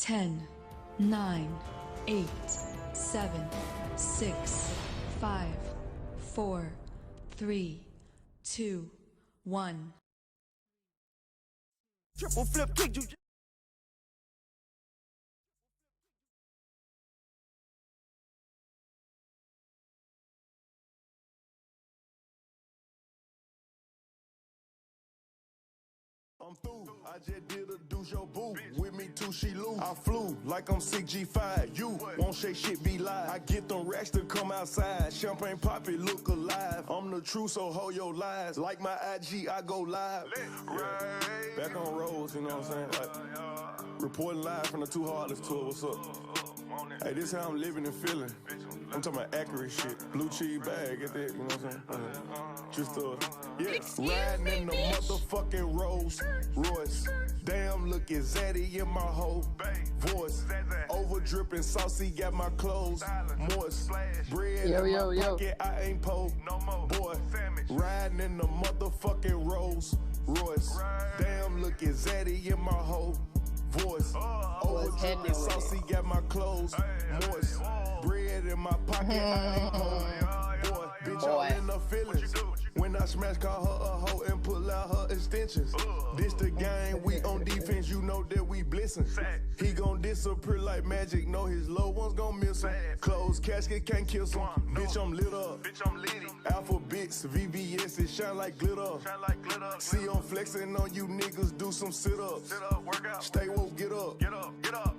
10, 9, 8, 7, 6, 5, 4, 3, 2, 1. Triple flip kick you. I'm through, I just did a do your boo. With me too, she lose. I flew like I'm 6G5. You won't shake shit, be live. I get them racks to come outside. Champagne pop it, look alive. I'm the truth, so hold your lies. Like my IG, I go live. Right. Back on roads, you know what I'm saying? Like, reporting live from the Too Heartless tour. What's up? Hey, this how I'm living and feeling. I'm talking about accurate shit. Blue cheese bag, get that, you know what I'm saying? Just riding in the motherfucking Rolls Royce. Damn, looking zaddy in my whole voice. Over dripping saucy, got my clothes moist. Bread in my pocket, I ain't po. Boy, riding in the motherfucking Rolls Royce. Damn, looking zaddy in my whole voice. Over dripping saucy, got my clothes moist. Bread in my pocket, I ain't po. Boy, bitch, all in the feelings. When I smash, call her a hoe and pull out her extensions. This the game, we on defense, you know that we blissing. He gon' disappear like magic, know his loved ones gon' miss him. Closed casket can't kiss him. Bitch, I'm lit up. Alphabets, VVS, it shine like glitter. See, I'm flexing on you niggas, do some sit-ups. Stay woke, get up.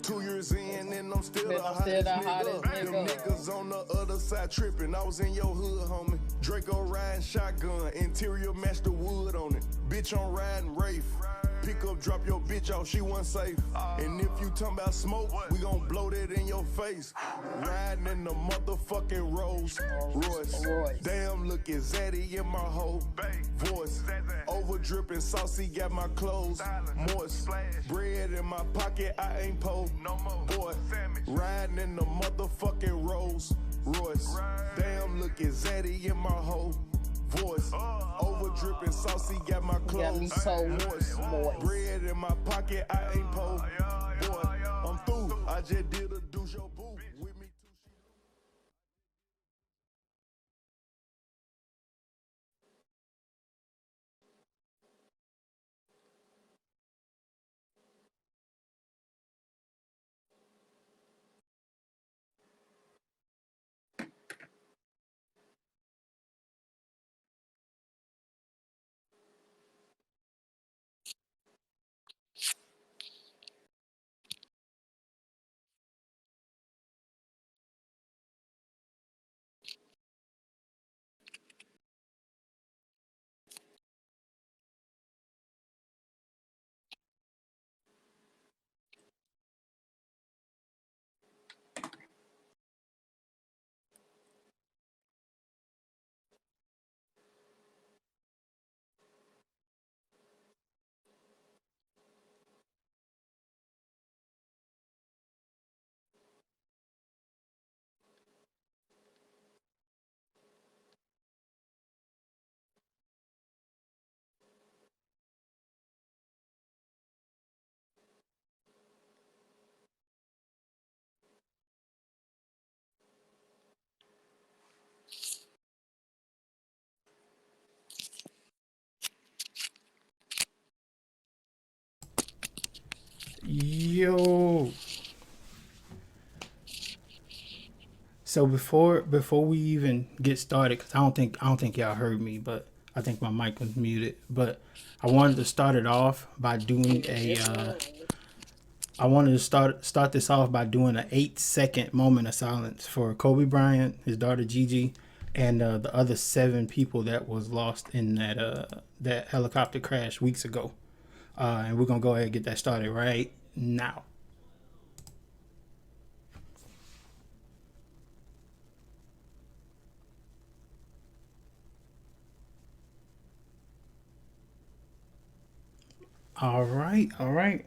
2 years in and I'm still the hottest nigga. Them niggas on the other side tripping. I was in your hood, homie. Draco riding shotgun, interior match the wood on it. Bitch, I'm riding Wraith. Pick up, drop your bitch off, she wasn't safe. And if you talking about smoke, we gon' blow that in your face. Riding in the motherfucking Rolls Royce. Damn, looking zaddy in my whole voice. Over dripping saucy, got my clothes moist. Bread in my pocket, I ain't po. Boy, riding in the motherfucking Rolls Royce. Damn, looking zaddy in my whole voice. Over dripping saucy, got my clothes moist. Bread in my pocket, I ain't po. Boy, I'm through. I just did a do your boo. With me too. Yo. So before we even get started, because I don't think y'all heard me, but I think my mic was muted. But I wanted to start it off by doing I wanted to start this off by doing an 8-second moment of silence for Kobe Bryant, his daughter Gigi, and the other 7 people that was lost in that helicopter crash weeks ago. And we're gonna go ahead and get that started right now. All right.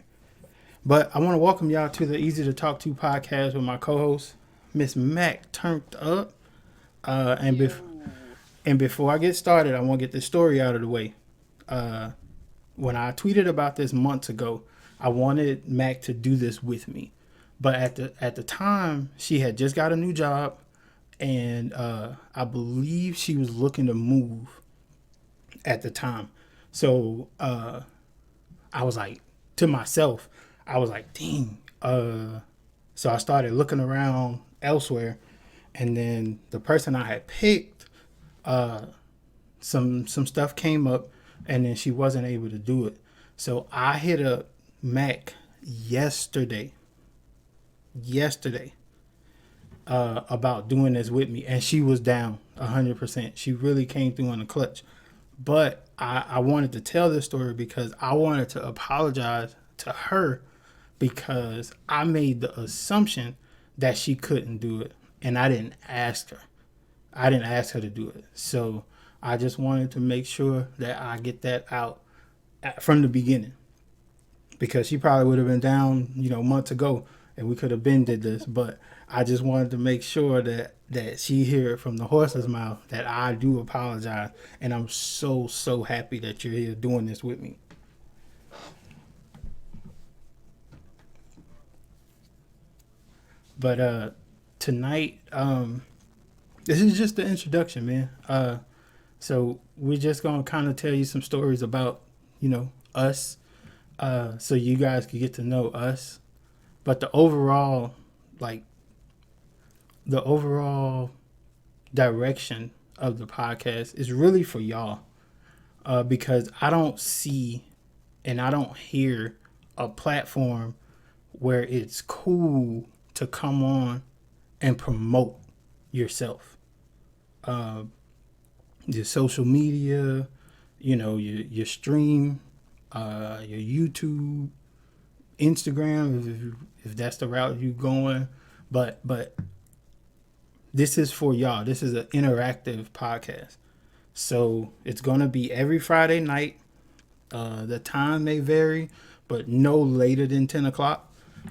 But I want to welcome y'all to the Easy to Talk To podcast with my co-host, Miss MacTurntUp. And before I get started, I want to get this story out of the way. When I tweeted about this months ago, I wanted Mac to do this with me. But at the time, she had just got a new job, and I believe she was looking to move at the time. So I was like to myself, I was like, dang. So I started looking around elsewhere, and then the person I had picked, some stuff came up, and then she wasn't able to do it. So I hit up Mac yesterday, yesterday, about doing this with me, and she was down 100%. She really came through on the clutch. But I wanted to tell this story because I wanted to apologize to her because I made the assumption that she couldn't do it, and I didn't ask her. I didn't ask her to do it. So I just wanted to make sure that I get that out from the beginning because she probably would have been down, months ago, and we could have been did this. But I just wanted to make sure that she hear it from the horse's mouth that I do apologize, and I'm so happy that you're here doing this with me. But tonight, this is just the introduction, man. So we're just gonna kind of tell you some stories about, us, so you guys can get to know us. But like, the overall direction of the podcast is really for y'all, because I don't see and I don't hear a platform where it's cool to come on and promote yourself. Uh, your social media, your stream, your YouTube, Instagram, if that's the route you're going. But this is for y'all. This is an interactive podcast. So it's gonna be every Friday night. The time may vary, but no later than 10 o'clock.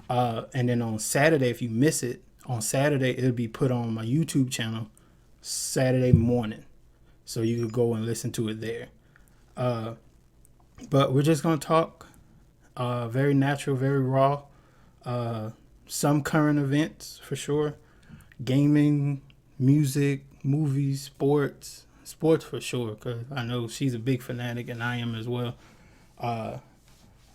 And then on Saturday, if you miss it, on Saturday it'll be put on my YouTube channel Saturday morning, so you could go and listen to it there. But we're just gonna talk, very natural, very raw. Some current events for sure, gaming, music, movies, sports for sure. Cause I know she's a big fanatic and I am as well. Uh,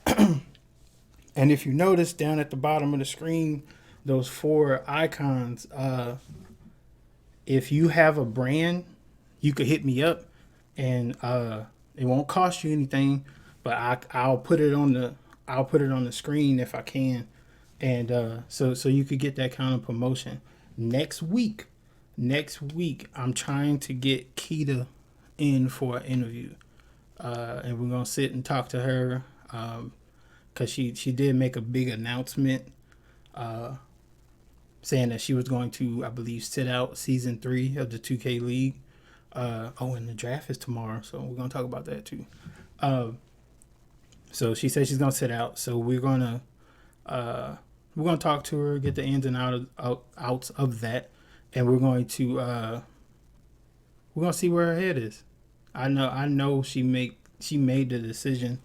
and if you notice down at the bottom of the screen, those four icons, if you have a brand, you could hit me up, and it won't cost you anything, but I'll put it on the screen if I can, and so you could get that kind of promotion. Next week I'm trying to get Keita in for an interview, and we're gonna sit and talk to her, because she did make a big announcement, saying that she was going to, I believe, sit out season 3 of the 2K League. And the draft is tomorrow, so we're gonna talk about that too. So she said she's gonna sit out. So we're gonna talk to her, get the ins and outs of that, and we're gonna see where her head is. I know she made the decision,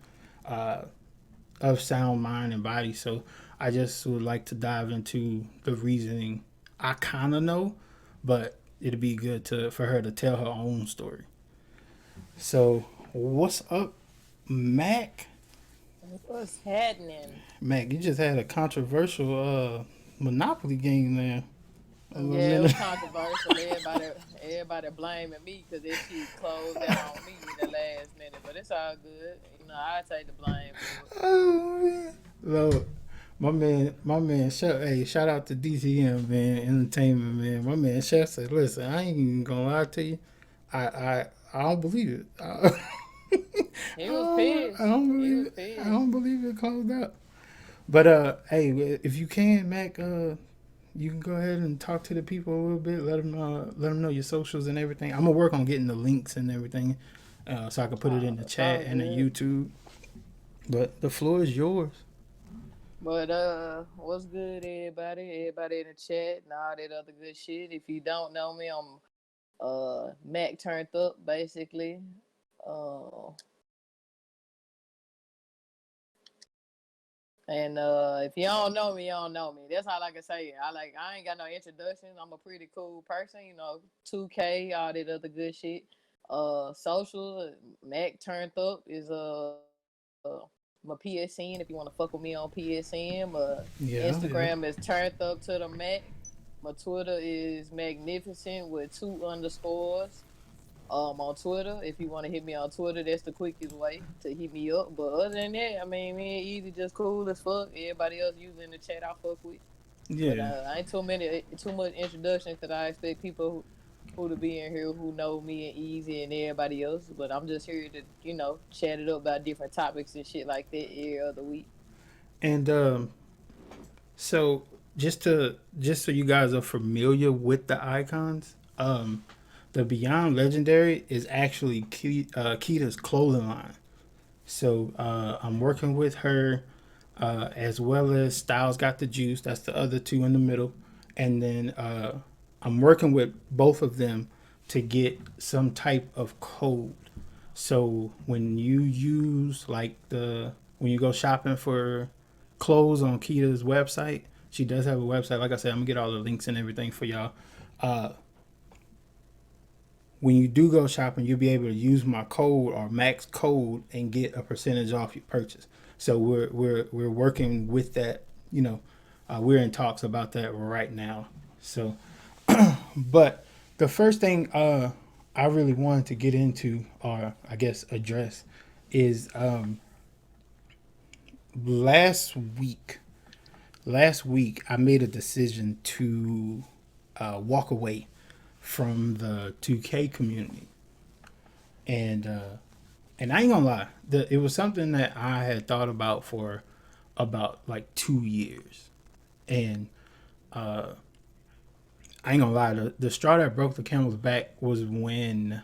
of sound mind and body. So I just would like to dive into the reasoning. I kind of know, but it'd be good for her to tell her own story. So what's up, Mac? What's happening? Mac, you just had a controversial Monopoly game there. A little Yeah, it was minute. controversial. Everybody blaming me because that shit closed out on me in the last minute. But it's all good. I take the blame for it. Oh man, Lord. My man, shout out to DTM, man, entertainment, man. My man, Chef said, listen, I ain't even gonna lie to you. I don't believe it. He was pissed. I don't He believe was it. I pissed. don't believe it closed out. But hey, if you can, Mac, you can go ahead and talk to the people a little bit. Let them know your socials and everything. I'm gonna work on getting the links and everything, so I can put it in the chat and the YouTube. But the floor is yours. But what's good, everybody? Everybody in the chat and all that other good shit. If you don't know me, I'm MacTurntUp, basically. Uh, And if you don't know me, you don't know me. That's all I can say. I ain't got no introduction. I'm a pretty cool person, 2K, all that other good shit. Social, MacTurntUp is my PSN if you want to fuck with me on PSN. Yeah, Instagram yeah. is turned up to the Mac. My Twitter is magnificent with two underscores. On Twitter. If you want to hit me on Twitter, that's the quickest way to hit me up. But other than that, I mean, me and Easy just cool as fuck. Everybody else using the chat I fuck with. But Yeah. I ain't too much introduction because I expect people who to be in here who know me and Easy and everybody else. But I'm just here to chat it up about different topics and shit like that every other week. And so just so you guys are familiar with the icons, the Beyond Legendary is actually Kita's clothing line. So I'm working with her, as well as Styles Got the Juice. That's the other two in the middle, and then I'm working with both of them to get some type of code. So when you use when you go shopping for clothes on Kita's website, she does have a website. Like I said, I'm gonna get all the links and everything for y'all. Uh, when you do go shopping, you'll be able to use my code or max code and get a percentage off your purchase. So we're working with that. We're in talks about that right now. So, but the first thing I really wanted to get into, or I guess address, is last week. Last week, I made a decision to walk away from the 2K community, and I ain't gonna lie, it was something that I had thought about for about like 2 years, and I ain't gonna lie, the straw that broke the camel's back was when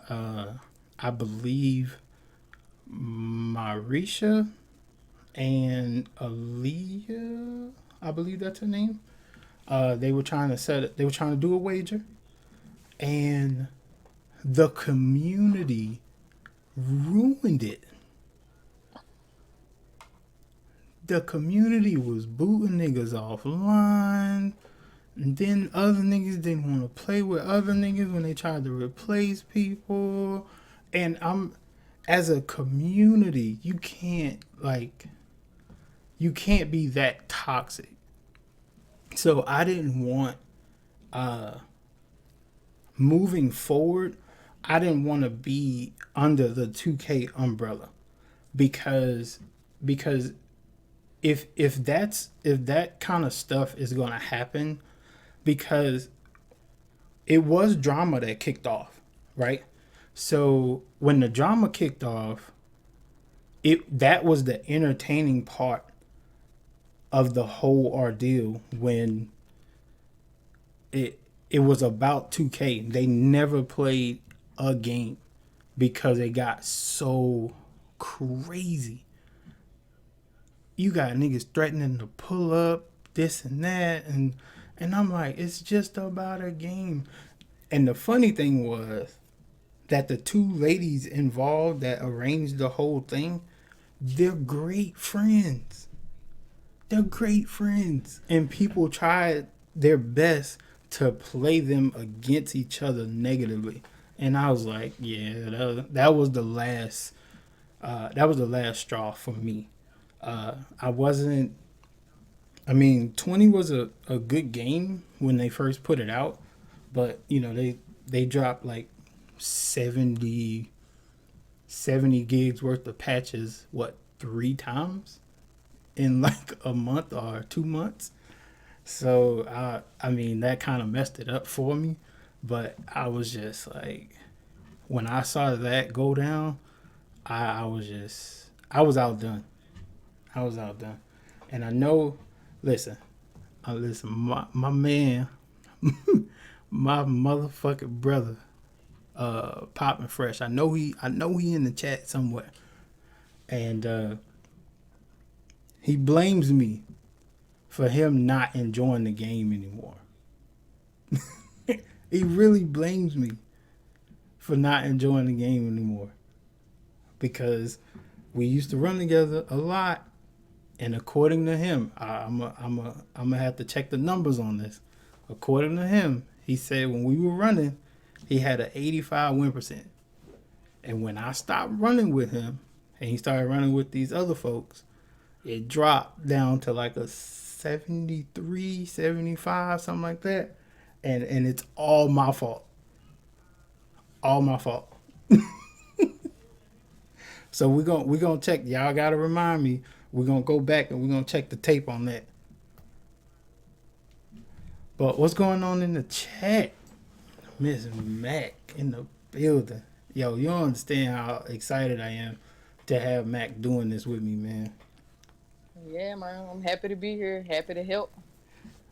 I believe Marisha and Aaliyah, I believe that's her name. They were trying to they were trying to do a wager, and the community ruined it. The community was booting niggas offline, and then other niggas didn't want to play with other niggas when they tried to replace people. And as a community, you can't be that toxic. So I didn't want moving forward, I didn't want to be under the 2K umbrella, because because if that kind of stuff is going to happen, because it was drama that kicked off, right? So when the drama kicked off, that was the entertaining part of the whole ordeal. When it was about 2K, they never played a game because it got so crazy. You got niggas threatening to pull up this and that, and I'm like, it's just about a game. And the funny thing was that the two ladies involved that arranged the whole thing, they're great friends. They're great friends, and people tried their best to play them against each other negatively. And I was like, yeah, that was the last straw for me. I wasn't. I mean, 20 was a good game when they first put it out, but they dropped like 70 gigs worth of patches, what, 3 times in like a month or 2 months. So I mean, that kind of messed it up for me. But I was just like, when I saw that go down, I was outdone. I was outdone. And I know, listen, my man, my motherfucking brother, Poppin' Fresh. I know he in the chat somewhere, and he blames me for him not enjoying the game anymore. He really blames me for not enjoying the game anymore, because we used to run together a lot, And according to him, I'm gonna have to check the numbers on this. According to him, he said when we were running, he had an 85 win percent. And when I stopped running with him, and he started running with these other folks, it dropped down to like a 73, 75, something like that. And it's all my fault. All my fault. So we're gonna check. Y'all gotta remind me. We're gonna go back and we're gonna check the tape on that. But what's going on in the chat? Miss Mac in the building. Yo, you don't understand how excited I am to have Mac doing this with me, man. Yeah, man. I'm happy to be here. Happy to help.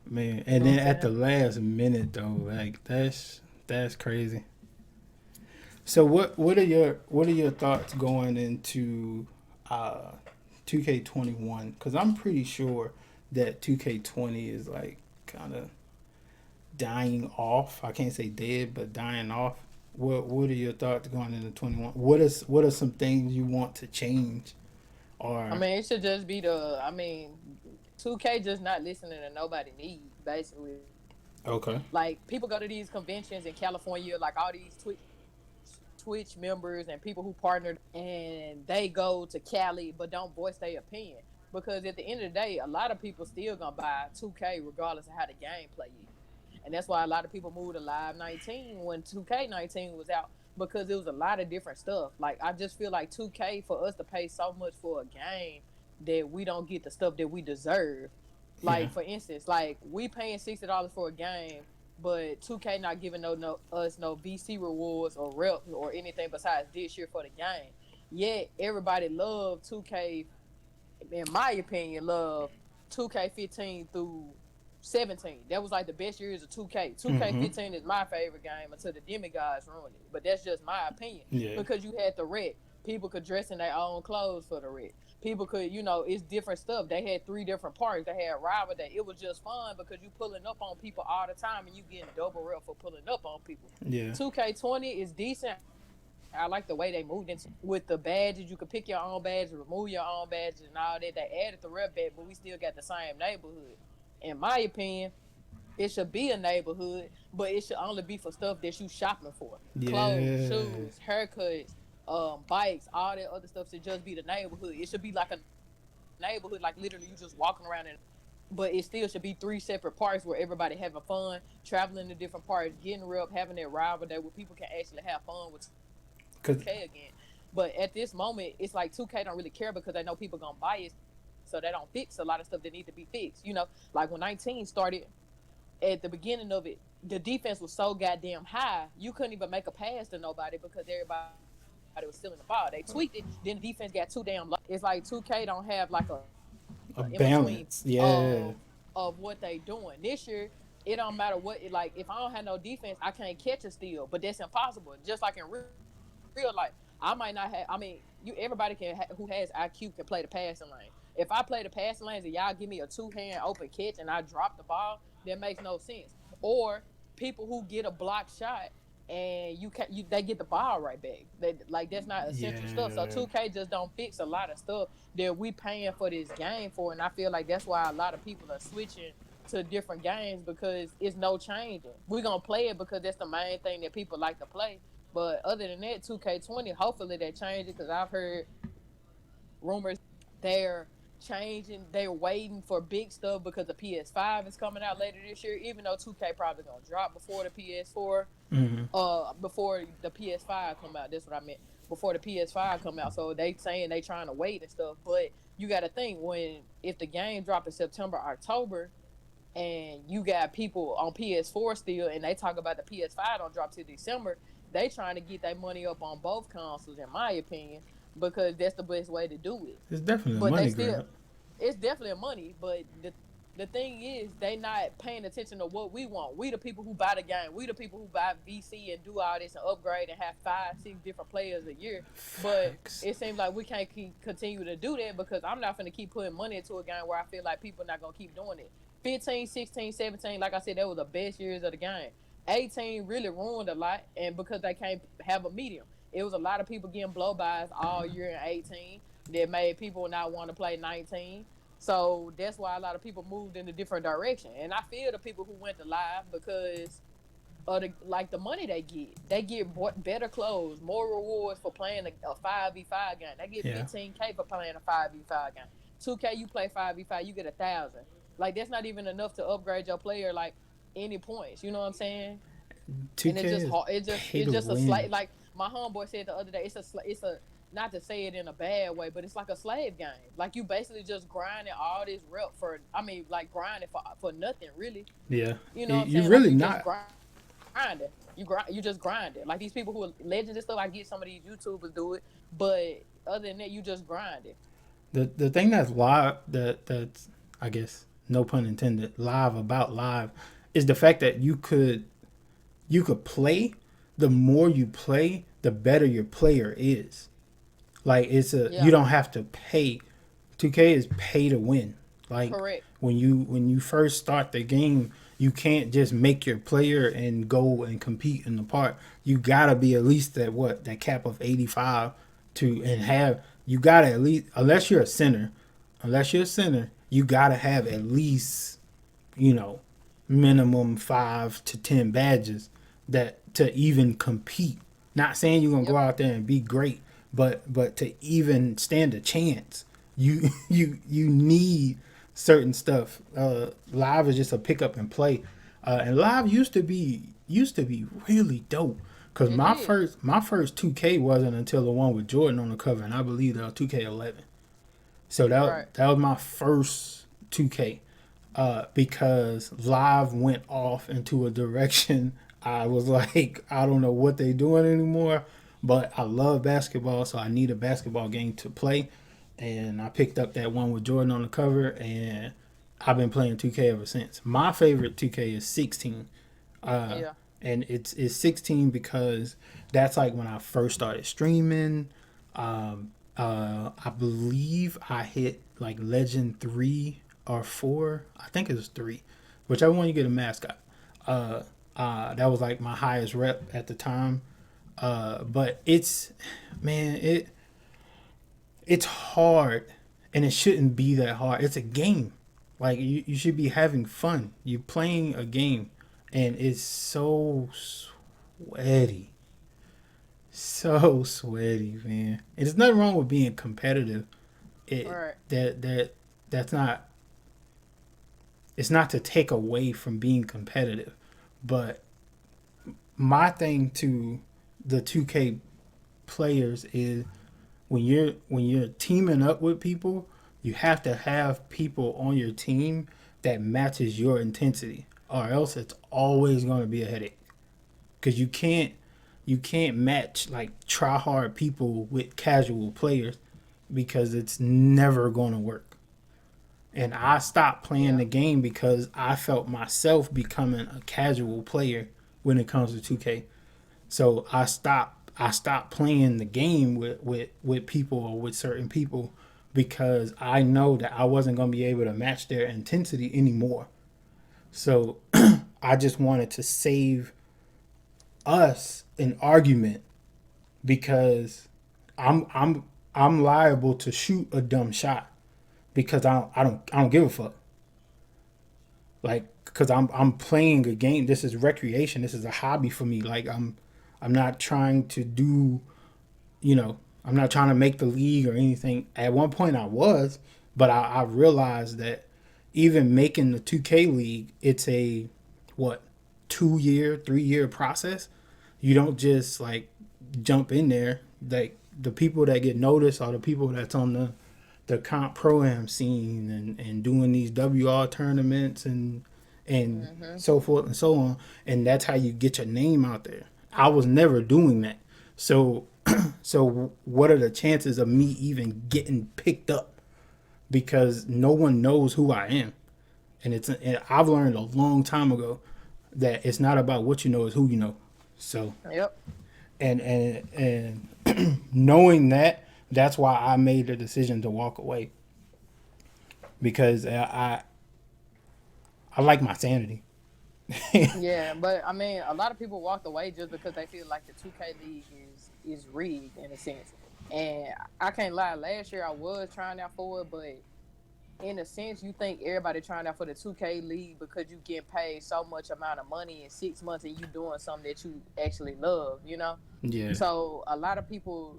Man, and then at the last minute though, like that's crazy. So what are your thoughts going into 2K21? Because I'm pretty sure that 2K20 is like kind of dying off. I can't say dead, but dying off. What are your thoughts going into 21? What are some things you want to change? Or I mean, it should just be 2K just not listening to nobody need, basically. okay, Like, people go to these conventions in California, like all these Twitch members and people who partnered, and they go to Cali but don't voice their opinion. Because at the end of the day, a lot of people still gonna buy 2K regardless of how the gameplay is. And that's why a lot of people moved to Live 19 when 2K19 was out, because it was a lot of different stuff. Like, I just feel like 2K, for us to pay so much for a game, that we don't get the stuff that we deserve. Like, Yeah. for instance, like, we paying $60 for a game, but 2K not giving us no VC rewards or reps or anything besides this year for the game. Yet everybody loved 2K, in my opinion, love 2K15 through 17. That was like the best years of 2K. 2K15 is my favorite game until the demigods ruined it. But that's just my opinion. Yeah. Because you had the wreck. People could dress in their own clothes for the wreck. People could, it's different stuff. They had 3 different parties. They had rival day. It was just fun because you pulling up on people all the time and you getting double rep for pulling up on people. Yeah. 2K20 is decent. I like the way they moved into with the badges. You could pick your own badges, remove your own badges, and all that. They added the rep badge, but we still got the same neighborhood. In my opinion, it should be a neighborhood, but it should only be for stuff that you shopping for. Yeah. Clothes, shoes, haircuts, bikes, all that other stuff should just be the neighborhood. It should be like a neighborhood, like literally you just walking around in. But it still should be 3 separate parts where everybody having fun, traveling to different parts, getting rep, having that rival day where people can actually have fun with 2K again. But at this moment, it's like 2K don't really care because they know people gonna buy it, so they don't fix a lot of stuff that need to be fixed. Like when 19 started, at the beginning of it, the defense was so goddamn high, you couldn't even make a pass to nobody because everybody was stealing the ball. They tweaked it, then the defense got too damn low. It's like 2K don't have like a balance, of what they doing. This year, it don't matter what. Like, if I don't have no defense, I can't catch a steal, but that's impossible. Just like in real life, I might not have. I mean, everybody who has IQ can play the passing lane. If I play the passing lanes and y'all give me a 2-hand open catch and I drop the ball, that makes no sense. Or people who get a block shot and they get the ball right back. That's not essential stuff. So 2K just don't fix a lot of stuff that we paying for this game for, and I feel like that's why a lot of people are switching to different games because it's no changing. We're gonna play it because that's the main thing that people like to play. But other than that, 2K20, hopefully they change it because I've heard rumors they're changing. They're waiting for big stuff because the PS5 is coming out later this year, even though 2K probably going to drop before the PS4, before the PS5 come out. That's what I meant. Before the PS5 come out. So they saying they trying to wait and stuff. But you got to think, if the game drop in September, October, and you got people on PS4 still, and they talk about the PS5 don't drop till December, they trying to get their money up on both consoles, in my opinion, because that's the best way to do it. It's definitely a money grab. It's definitely a money, but the thing is, they not paying attention to what we want. We the people who buy the game. We the people who buy VC and do all this and upgrade and have 5-6 different players a year. But it seems like we can't continue to do that because I'm not going to keep putting money into a game where I feel like people not going to keep doing it. 15, 16, 17, like I said, that was the best years of the game. 18 really ruined a lot, and because they can't have a medium. It was a lot of people getting blow-bys all year in 18 that made people not want to play 19. So that's why a lot of people moved in a different direction. And I feel the people who went to live because of the money they get. They get better clothes, more rewards for playing a 5v5 game. They get Yeah. 15K for playing a 5v5 game. 2K, you play 5v5, you get 1,000. Like that's not even enough to upgrade your player like any points. You know what I'm saying? And 2K it's just is hard. pay It's to just a slight, win. like my homeboy said the other day. It's a not to say it in a bad way, but it's like a slave game. Like you basically just grinding all this rep for. I mean, like grinding for nothing really. Yeah. You know what I'm You saying? Like really you just not. grinding. You just grind it. Like these people who are legends and stuff. I get some of these YouTubers do it, but other than that, you just grind it. The thing that's live that's I guess no pun intended live about live is the fact that you could play. The more you play, the better your player is. Like you Yeah, don't have to pay. 2K is pay to win. Like correct. when you first start the game, you can't just make your player and go and compete in the part. You gotta be at least that cap of 85 to and have you gotta at least unless you're a center, you gotta have at least you know minimum 5 to 10 badges that to even compete. Not saying you're gonna go Yep. out there and be great, but to even stand a chance, you need certain stuff. Live is just a pick up and play, and live used to be really dope. Cause It is. my first 2K wasn't until the one with Jordan on the cover, and I believe that was 2K11. So Right. that was my first 2K. Because live went off into a direction. I was like, I don't know what they're doing anymore, but I love basketball, so I need a basketball game to play. And I picked up that one with Jordan on the cover, and I've been playing 2K ever since. My favorite 2K is 16. Uh, Yeah. and it's 16 because that's like when I first started streaming. I believe I hit like Legend 3 or 4. I think it was 3. Whichever one you get a mascot. That was like my highest rep at the time. But man, it's hard, and it shouldn't be that hard. It's a game. Like you should be having fun. You're playing a game, and it's so sweaty, so sweaty, man. And there's nothing wrong with being competitive. It Right. that's not. It's not to take away from being competitive, but my thing to the 2K players is when you're teaming up with people, you have to have people on your team that matches your intensity, or else it's always going to be a headache. Because you can't match like try hard people with casual players because it's never going to work. And I stopped playing Yeah. the game because I felt myself becoming a casual player when it comes to 2K. So I stopped playing the game with people or with certain people because I know that I wasn't going to be able to match their intensity anymore. So I just wanted to save us an argument because I'm liable to shoot a dumb shot because I don't give a fuck. Like because I'm playing a game. This is recreation. This is a hobby for me. Like I'm not trying to do, I'm not trying to make the league or anything. At one point I was, but I realized that even making the 2K league, it's a what 2 year, 3 year process. You don't just like jump in there. Like the people that get noticed are the people that's on the comp pro am scene and doing these WR tournaments and Mhm. so forth and so on. And that's how you get your name out there. I was never doing that. So so what are the chances of me even getting picked up? Because no one knows who I am. And I've learned a long time ago that it's not about what you know, it's who you know. So Yep. and knowing that, that's why I made the decision to walk away because I like my sanity. Yeah, but I mean, a lot of people walked away just because they feel like the 2K league is rigged in a sense. And I can't lie, last year I was trying out for it, but in a sense, you think everybody trying out for the 2K league because you get paid so much amount of money in 6 months and you doing something that you actually love, you know? Yeah. So a lot of people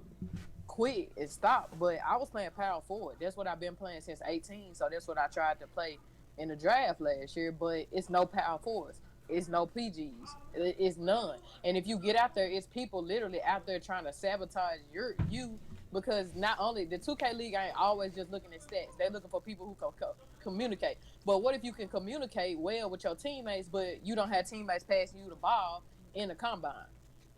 quit and stop. But I was playing power forward. That's what I've been playing since 18. So that's what I tried to play in the draft last year. But it's no power forwards. It's no PGs. It's none. And if you get out there, it's people literally out there trying to sabotage you because not only the 2K league ain't always just looking at stats. They're looking for people who can communicate. But what if you can communicate well with your teammates, but you don't have teammates passing you the ball in the combine?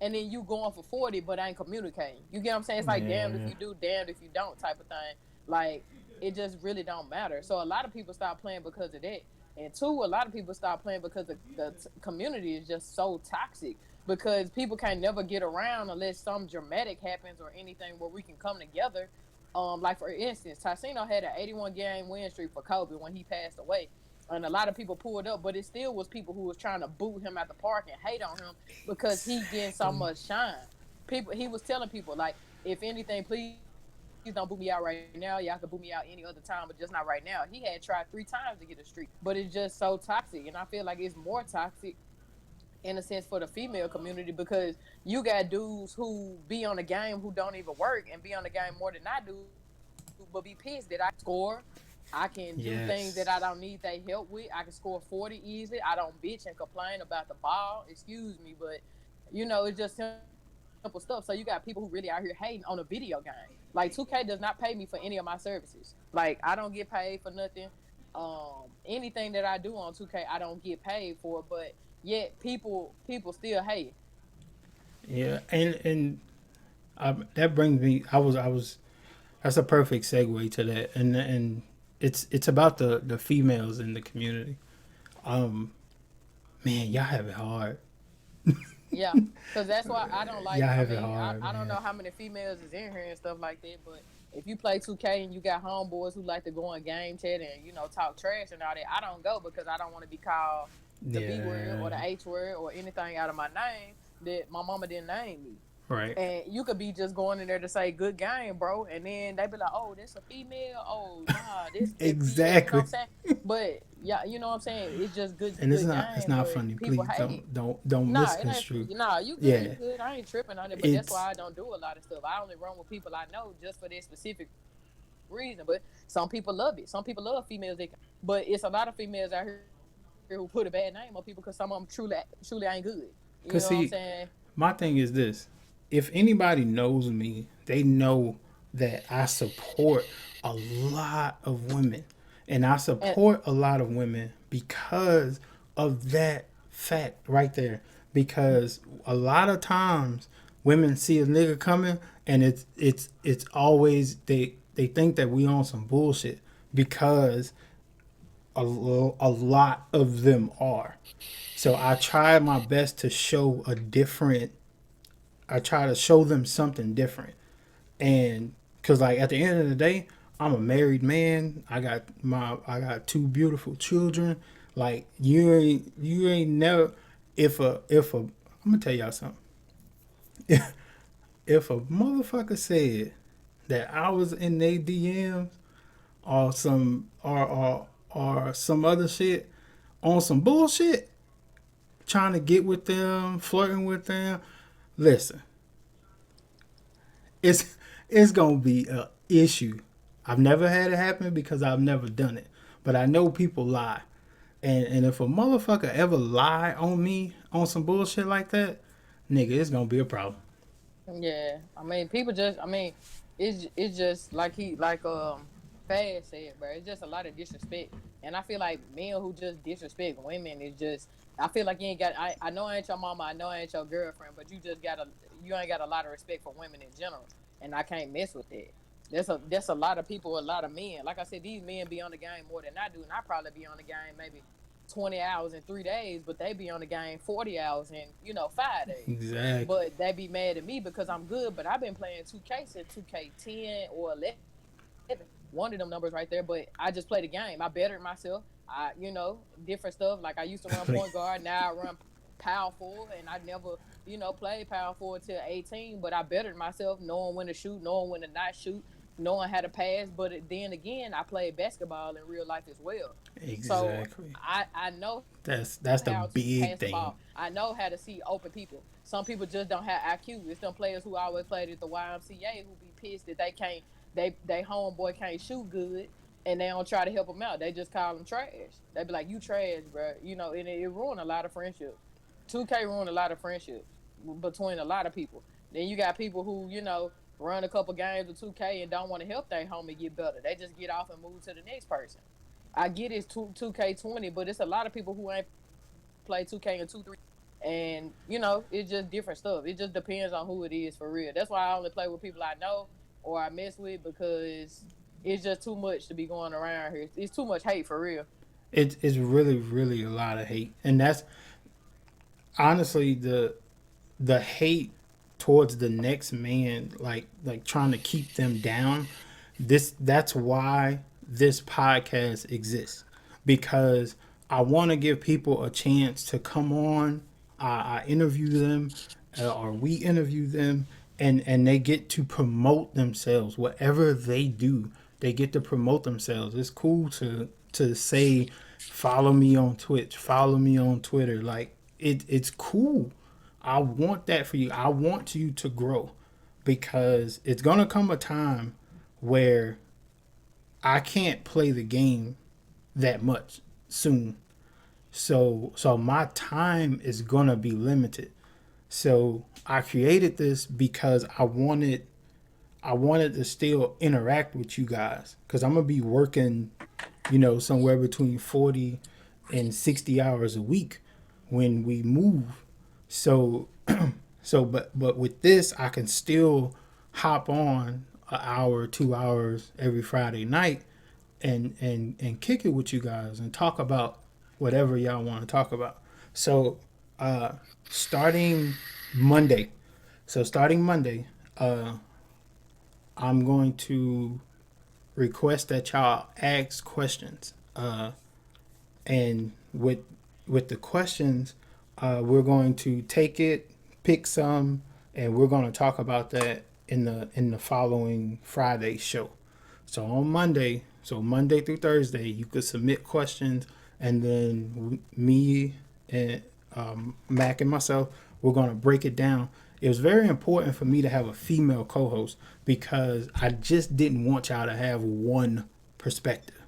And then you going for 40 but ain't communicating. You get what I'm saying? It's like damned if Yeah. you do, damned if you don't type of thing. Like it just really don't matter. So a lot of people stop playing because of that. And two, a lot of people stop playing because the community is just so toxic because people can't never get around unless some dramatic happens or anything where we can come together. Like for instance, Tassino had an 81 game win streak for Kobe when he passed away. And a lot of people pulled up, but it still was people who was trying to boot him at the park and hate on him because he getting so Exactly. much shine. People, he was telling people like, if anything, please don't boot me out right now. Y'all can boot me out any other time, but just not right now. He had tried 3 times to get a streak, but it's just so toxic, and I feel like it's more toxic in a sense for the female community because you got dudes who be on the game who don't even work and be on the game more than I do, but be pissed that I score. I can do things that I don't need Yes. they help with. I can score 40 easily. I don't bitch and complain about the ball. Excuse me, but it's just simple stuff. So you got people who really out here hating on a video game. Like 2K does not pay me for any of my services. Like I don't get paid for nothing. Anything that I do on 2K, I don't get paid for, but yet people still hate. Yeah. And that brings me. I was. That's a perfect segue to that. And it's about the females in the community. Um, man, y'all have it hard. Yeah, because that's why I don't like. Y'all I have it mean, hard, I don't man. know how many females is in here and stuff like that, but if you play 2K and you got homeboys who like to go on game chat and talk trash and all that, I don't go because I don't want to be called the B word or Yeah. the H word or anything out of my name that my mama didn't name me. Right. And you could be just going in there to say good game, bro, and then they be like, "Oh, this a female. Oh, nah, this yeah." You know what Exactly. I'm saying? But yeah, you know what I'm saying. It's just And it's good not it's game, not but funny. people Please hate. don't Nah, it ain't. misconstrue. Nah, you good. You Yeah. good. I ain't tripping on it, but that's It's why I don't do a lot of stuff. I only run with people I know just for that specific reason. But some people love it. Some people love females. But it's a lot of females out here who put a bad name on people because some of them truly ain't good. You know what I'm saying? cause see, my thing is this. If anybody knows me, they know that I support a lot of women. And I And support a lot of women because of that fact right there. Because a lot of times women see a nigga coming and it's always they think that we on some bullshit because a lot of them are. So I try my best to show a different I try to show them something different. And cuz like at the end of the day, I'm a married man. I got 2 beautiful children. Like you ain't never if a I'm going to tell y'all something. If a motherfucker said that I was in their DMs or some other shit on some bullshit, trying to get with them, flirting with them, listen, it's it's gonna be a issue. I've never had it happen because I've never done it, but I know people lie, and if a motherfucker ever lie on me on some bullshit like that, nigga, it's gonna be a problem. yeah, I mean, people just, I mean, it's just like Faz said, bro. It's just a lot of disrespect, and I feel like men who just disrespect women is just. I feel like you ain't got. I know I ain't your mama. I know I ain't your girlfriend, but you ain't got a lot of respect for women in general, and I can't mess with that. There's a lot of people, a lot of men. Like I said, these men be on the game more than I do, and I probably be on the game maybe 20 hours in 3 days, but they be on the game 40 hours in 5 days. Exactly. But they be mad at me because I'm good. But I've been playing 2K since 2K10 or 11, one of them numbers right there. But I just play the game. I bettered myself. Different stuff. Like I used to run point guard. Now I run power forward, and I never, played power forward till 18. But I bettered myself, knowing when to shoot, knowing when to not shoot. knowing how to pass. But then again, I played basketball in real life as well, so Exactly. I know That's the how to big pass the thing. ball. I know how to see open people. Some people just don't have IQ. It's them players who always played at the YMCA who be pissed that they can't, they homeboy can't shoot good, and they don't try to help them out. They just call them trash. They be like, "You trash, bro." You know, and it ruined a lot of friendships. 2K ruined a lot of friendships between a lot of people. Then you got people who, run a couple games with 2K and don't want to help their homie get better. They just get off and move to the next person. I get it's 2K20, but it's a lot of people who ain't play 2K and 2-3, and it's just different stuff. It just depends on who it is for real. That's why I only play with people I know or I mess with, because it's just too much to be going around here. It's too much hate for real. It's really really a lot of hate, and that's honestly the hate towards the next man, like trying to keep them down. That's why this podcast exists, because I want to give people a chance to come on. I interview them, or we interview them, and they get to promote themselves. Whatever they do, they get to promote themselves. It's cool to say, follow me on Twitch, follow me on Twitter. Like it's cool. I want that for you. I want you to grow, because it's gonna come a time where I can't play the game that much soon. So my time is gonna be limited. So I created this because I wanted to still interact with you guys, because I'm gonna be working, somewhere between 40 and 60 hours a week when we move. So but with this I can still hop on an hour, 2 hours every Friday night, and kick it with you guys and talk about whatever y'all want to talk about. So uh starting Monday, starting Monday, I'm going to request that y'all ask questions. And with the questions, we're going to take it, pick some, and we're going to talk about that in the following Friday show. So on Monday, so Monday through Thursday, you could submit questions, and then me and Mac and myself, we're going to break it down. It was very important for me to have a female co-host, because I just didn't want y'all to have one perspective.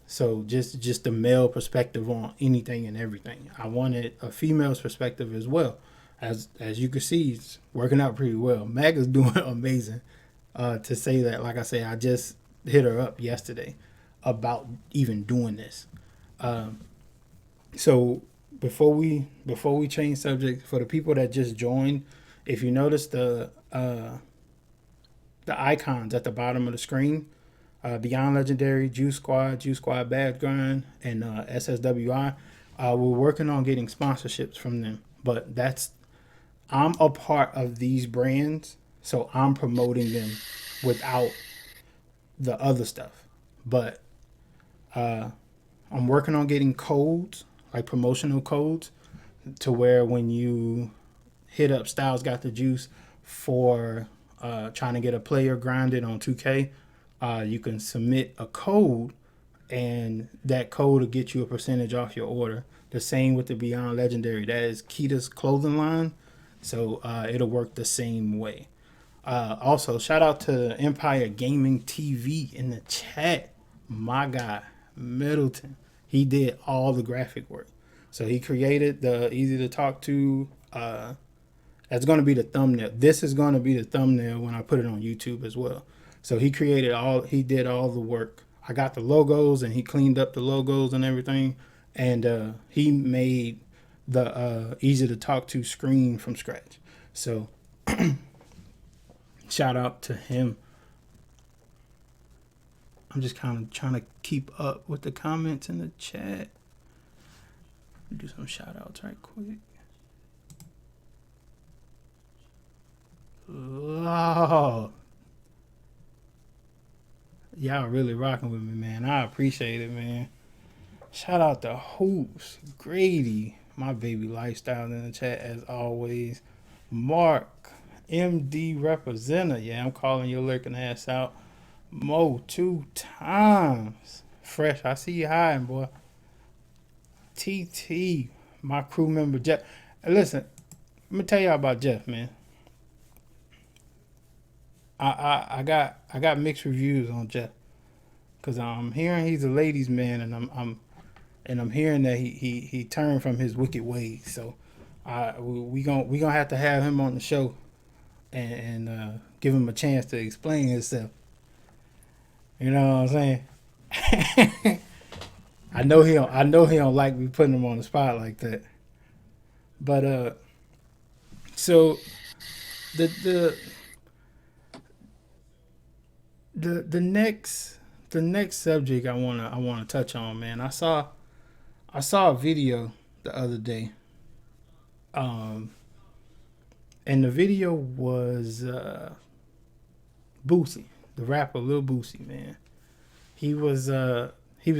So just the male perspective on anything and everything. I wanted a female's perspective as well. As you can see, it's working out pretty well. Mag is doing amazing. To say that, like I say, I just hit her up yesterday about even doing this. So before we change subject, for the people that just joined, if you notice the icons at the bottom of the screen, Beyond Legendary, Juice Squad Bad Grind, and SSWI. We're working on getting sponsorships from them, but I'm a part of these brands, so I'm promoting them without the other stuff. But I'm working on getting codes, like promotional codes, to where when you hit up Styles Got the Juice for trying to get a player grinded on 2K, you can submit a code, and that code will get you a percentage off your order. The same with the Beyond Legendary. That is Kita's clothing line, so it'll work the same way. Also, shout out to Empire Gaming TV in the chat. My guy, Middleton. He did all the graphic work. So he created the easy to talk to. That's going to be the thumbnail. This is going to be the thumbnail when I put it on YouTube as well. So he did all the work. I got the logos, and he cleaned up the logos and everything. And he made the easy to talk to screen from scratch. So shout out to him. I'm just kind of trying to keep up with the comments in the chat. Do some shout outs right quick. Oh, y'all really rocking with me, man. I appreciate it, man. Shout out to Hoops, Grady, my baby lifestyle in the chat as always. Mark, MD representative. Yeah, I'm calling your lurking ass out. Mo 2 times. Fresh. I see you hiding, boy. TT, my crew member Jeff. Listen, let me tell y'all about Jeff, man. I got mixed reviews on Jeff because I'm hearing he's a ladies' man, and I'm hearing that he turned from his wicked ways. So we gonna have to have him on the show and give him a chance to explain himself. You know what I'm saying? I know he don't like me putting him on the spot like that. But so the next subject I wanna touch on, man. I saw a video the other day. And the video was Boosie, the rapper Lil Boosie, man. He was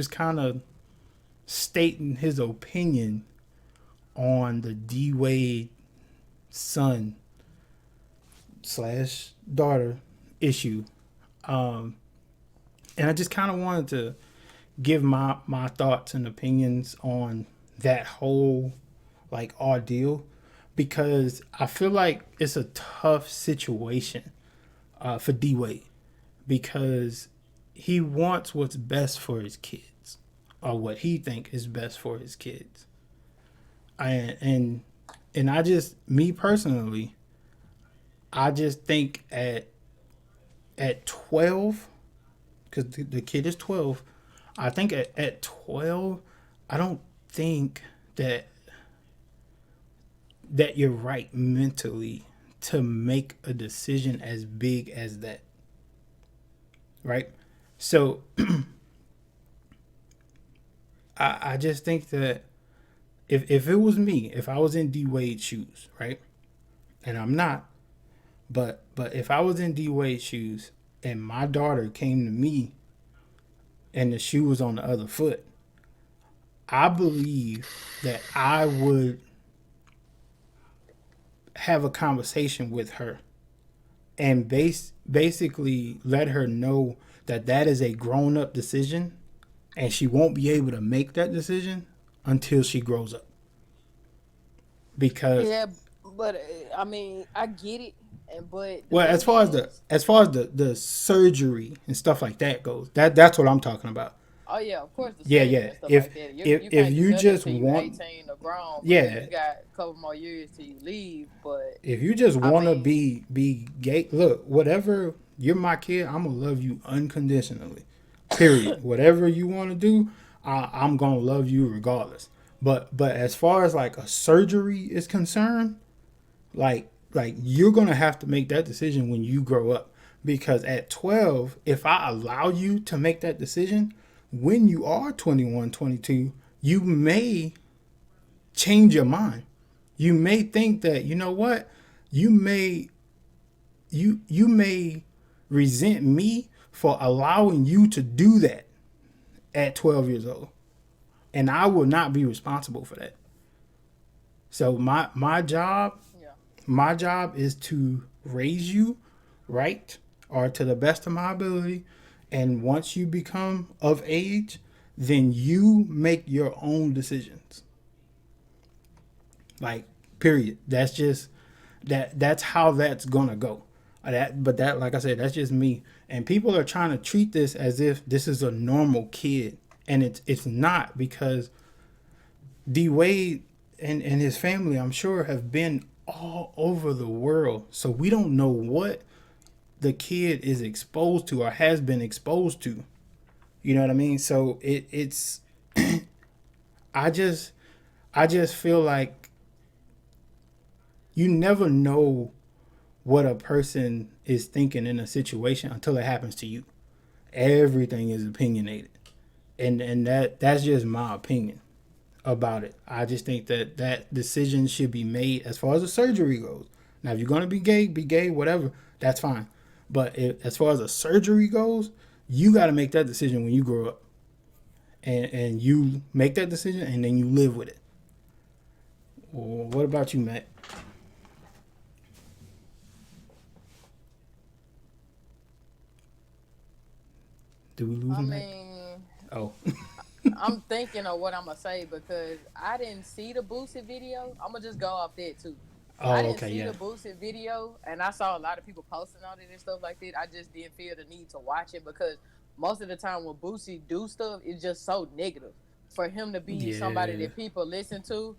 kind of stating his opinion on the D Wade son / daughter issue, and I just kind of wanted to give my thoughts and opinions on that whole like ordeal, because I feel like it's a tough situation for D Wade, because he wants what's best for his kids, or what he think is best for his kids. And I just, me personally, I just think at 12, because the kid is 12, I think at 12, I don't think that you're right mentally to make a decision as big as that. Right? So I just think that if it was me, if I was in D Wade's shoes, right? And I'm not, but if I was in D Wade's shoes and my daughter came to me and the shoe was on the other foot, I believe that I would have a conversation with her and basically let her know that is a grown-up decision, and she won't be able to make that decision until she grows up. Because Yeah, but I mean, I get it, but well, as far as the surgery and stuff like that goes, that's what I'm talking about. Oh yeah, of course. The Yeah. and stuff If like that. if you just want, 18 or grown, yeah, you got a couple more years till you leave. But if you just want to mean, be gay, look, whatever, you're my kid. I'm gonna love you unconditionally. Period. Whatever you want to do, I'm gonna love you regardless. But as far as like a surgery is concerned, like you're gonna have to make that decision when you grow up. Because at 12, if I allow you to make that decision, when you are 21, 22, you may change your mind. You may think that, you know what, you may resent me for allowing you to do that at 12 years old, and I will not be responsible for that. So my job is to raise you right, or to the best of my ability, and once you become of age, then you make your own decisions. Like, period. That's just that's how that's gonna go. But like I said, that's just me. And people are trying to treat this as if this is a normal kid, and it's not, because D Wade and his family, I'm sure, have been all over the world. So we don't know what the kid is exposed to or has been exposed to. You know what I mean? So it's I just feel like you never know what a person is thinking in a situation until it happens to you. Everything is opinionated. And that's just my opinion about it. I just think that decision should be made as far as the surgery goes. Now, if you're going to be gay, whatever, that's fine. But as far as the surgery goes, you got to make that decision when you grow up. And you make that decision, and then you live with it. Well, what about you, Matt? Did we lose I him, Mac? mean, Oh. I'm thinking of what I'm gonna say because I didn't see the Boosie video. I'm gonna just go off that too. I Oh, didn't okay, see yeah. the Boosie video, and I saw a lot of people posting on it and stuff like that. I just didn't feel the need to watch it because most of the time when Boosie do stuff, it's just so negative. For him to be somebody Yeah. that people listen to,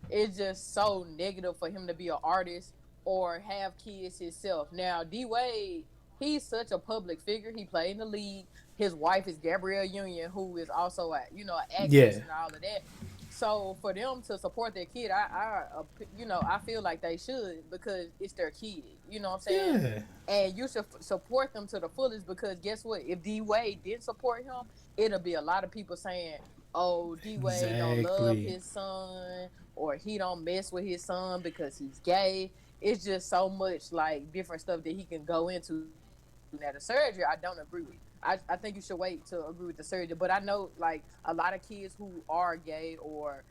it's just so negative for him to be an artist or have kids himself. Now, D Wade, he's such a public figure. He played in the league. His wife is Gabrielle Union, who is also an actress Yeah. and all of that. So for them to support their kid, I feel like they should because it's their kid. You know what I'm saying? Yeah. And you should support them to the fullest because guess what? If D Wade didn't support him, it'll be a lot of people saying, "Oh, D Wade don't love Exactly. his son, or he don't mess with his son because he's gay." It's just so much like different stuff that he can go into. Now the surgery, I don't agree with. I think you should wait to agree with the surgery. But I know like a lot of kids who are gay or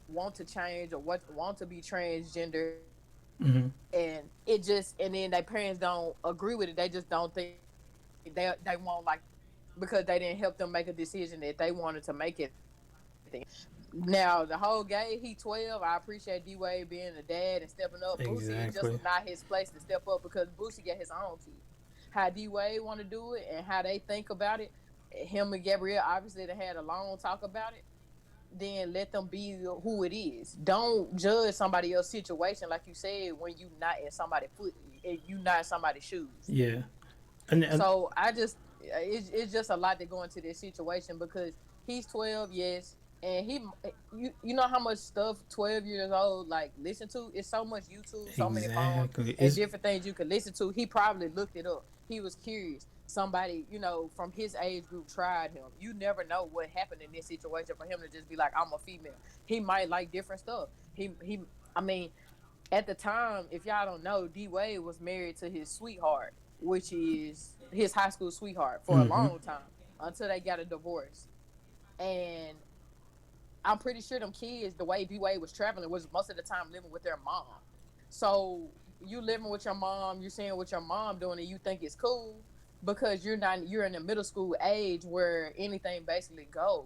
want to change or want to be transgender, Hmm. and it just and then their parents don't agree with it. They just don't think they won't like because they didn't help them make a decision that they wanted to make it. Now the whole gay, he 12. I appreciate D Wade being a dad and stepping up. Boosie, it just Exactly. was not his place to step up because Boosie got his own kid. How D Wade want to do it and how they think about it, him and Gabrielle obviously they had a long talk about it. Then let them be who it is. Don't judge somebody else's situation like you said when you not in somebody's foot, you not in somebody's shoes. Yeah. And So I just it's just a lot to go into this situation because he's 12, yes, and you know how much stuff 12 years old like listen to. It's so much YouTube, so many phones, exactly. and It's different things you can listen to. He probably looked it up. He was curious. Somebody from his age group tried him. You never know what happened in this situation for him to just be like, I'm a female. He might like different stuff. He. I mean, at the time, if y'all don't know, D Wade was married to his sweetheart, which is his high school sweetheart for a mm-hmm. long time until they got a divorce. And I'm pretty sure them kids, the way D Wade was traveling, was most of the time living with their mom. So you living with your mom, you seeing what your mom doing, and you think it's cool because you're in the middle school age where anything basically goes.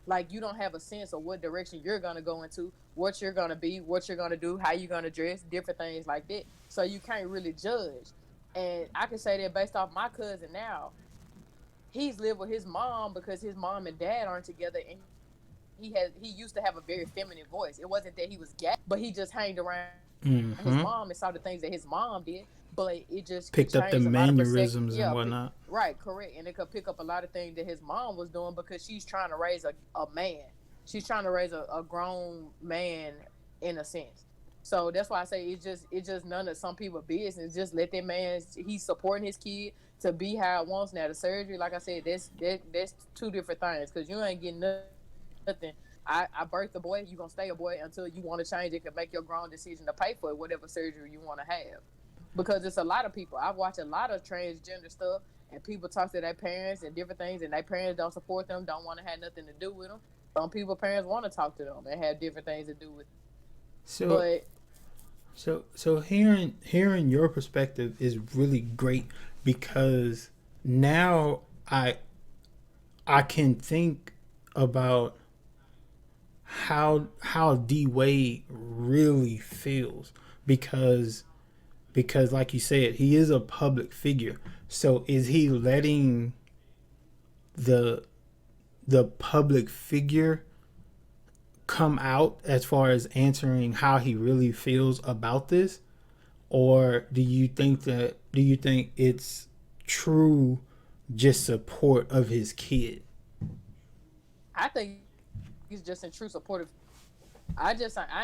Like you don't have a sense of what direction you're gonna go into, what you're gonna be, what you're gonna do, how you're gonna dress, different things like that. So you can't really judge. And I can say that based off my cousin now, he's lived with his mom because his mom and dad aren't together, and he used to have a very feminine voice. It wasn't that he was gay, but he just hanged around his Mm-hmm. mom and saw the things that his mom did. But it just could Picked up the change a lot of perspective. mannerisms and Yeah, whatnot. right, correct. And it could pick up a lot of things that his mom was doing because she's trying to raise a man. She's trying to raise a grown man in a sense. So that's why I say it's just none of some people business. Just let that man, he's supporting his kid to be how it wants. Now the surgery, like I said, that's two different things because you ain't getting nothing. I birthed a boy. You gonna stay a boy until you want to change it. Can make your grown decision to pay for it, whatever surgery you want to have. Because it's a lot of people. I've watched a lot of transgender stuff, and people talk to their parents and different things, and their parents don't support them, don't want to have nothing to do with them. Some people parents want to talk to them and have different things to do with. So But so hearing your perspective is really great because now I can think about how D Wade really feels because like you said, he is a public figure. So is he letting the the public figure come out as far as answering how he really feels about this, or do you think it's true just support of his kid? I think he's just in true support of. I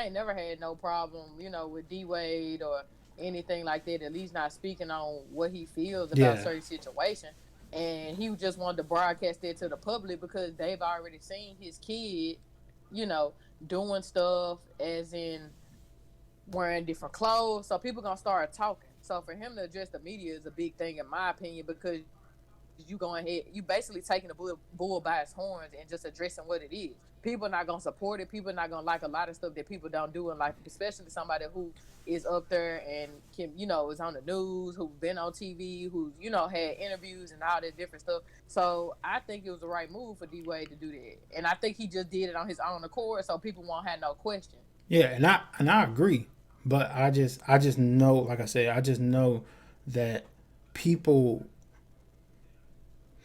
ain't never had no problem, with D Wade or anything like that. At least not speaking on what he feels about Yeah. certain situation. And he just wanted to broadcast that to the public because they've already seen his kid, you know, doing stuff as in wearing different clothes. So people gonna start talking. So for him to address the media is a big thing in my opinion because you going ahead, you basically taking the bull by its horns and just addressing what it is. People not gonna support it. People not gonna like a lot of stuff that people don't do in life, especially somebody who is up there and can, is on the news, who's been on TV, who's, had interviews and all that different stuff. So I think it was the right move for D Wade to do that, and I think he just did it on his own accord, so people won't have no question. Yeah, and I agree, but I just know, like I said, I just know that people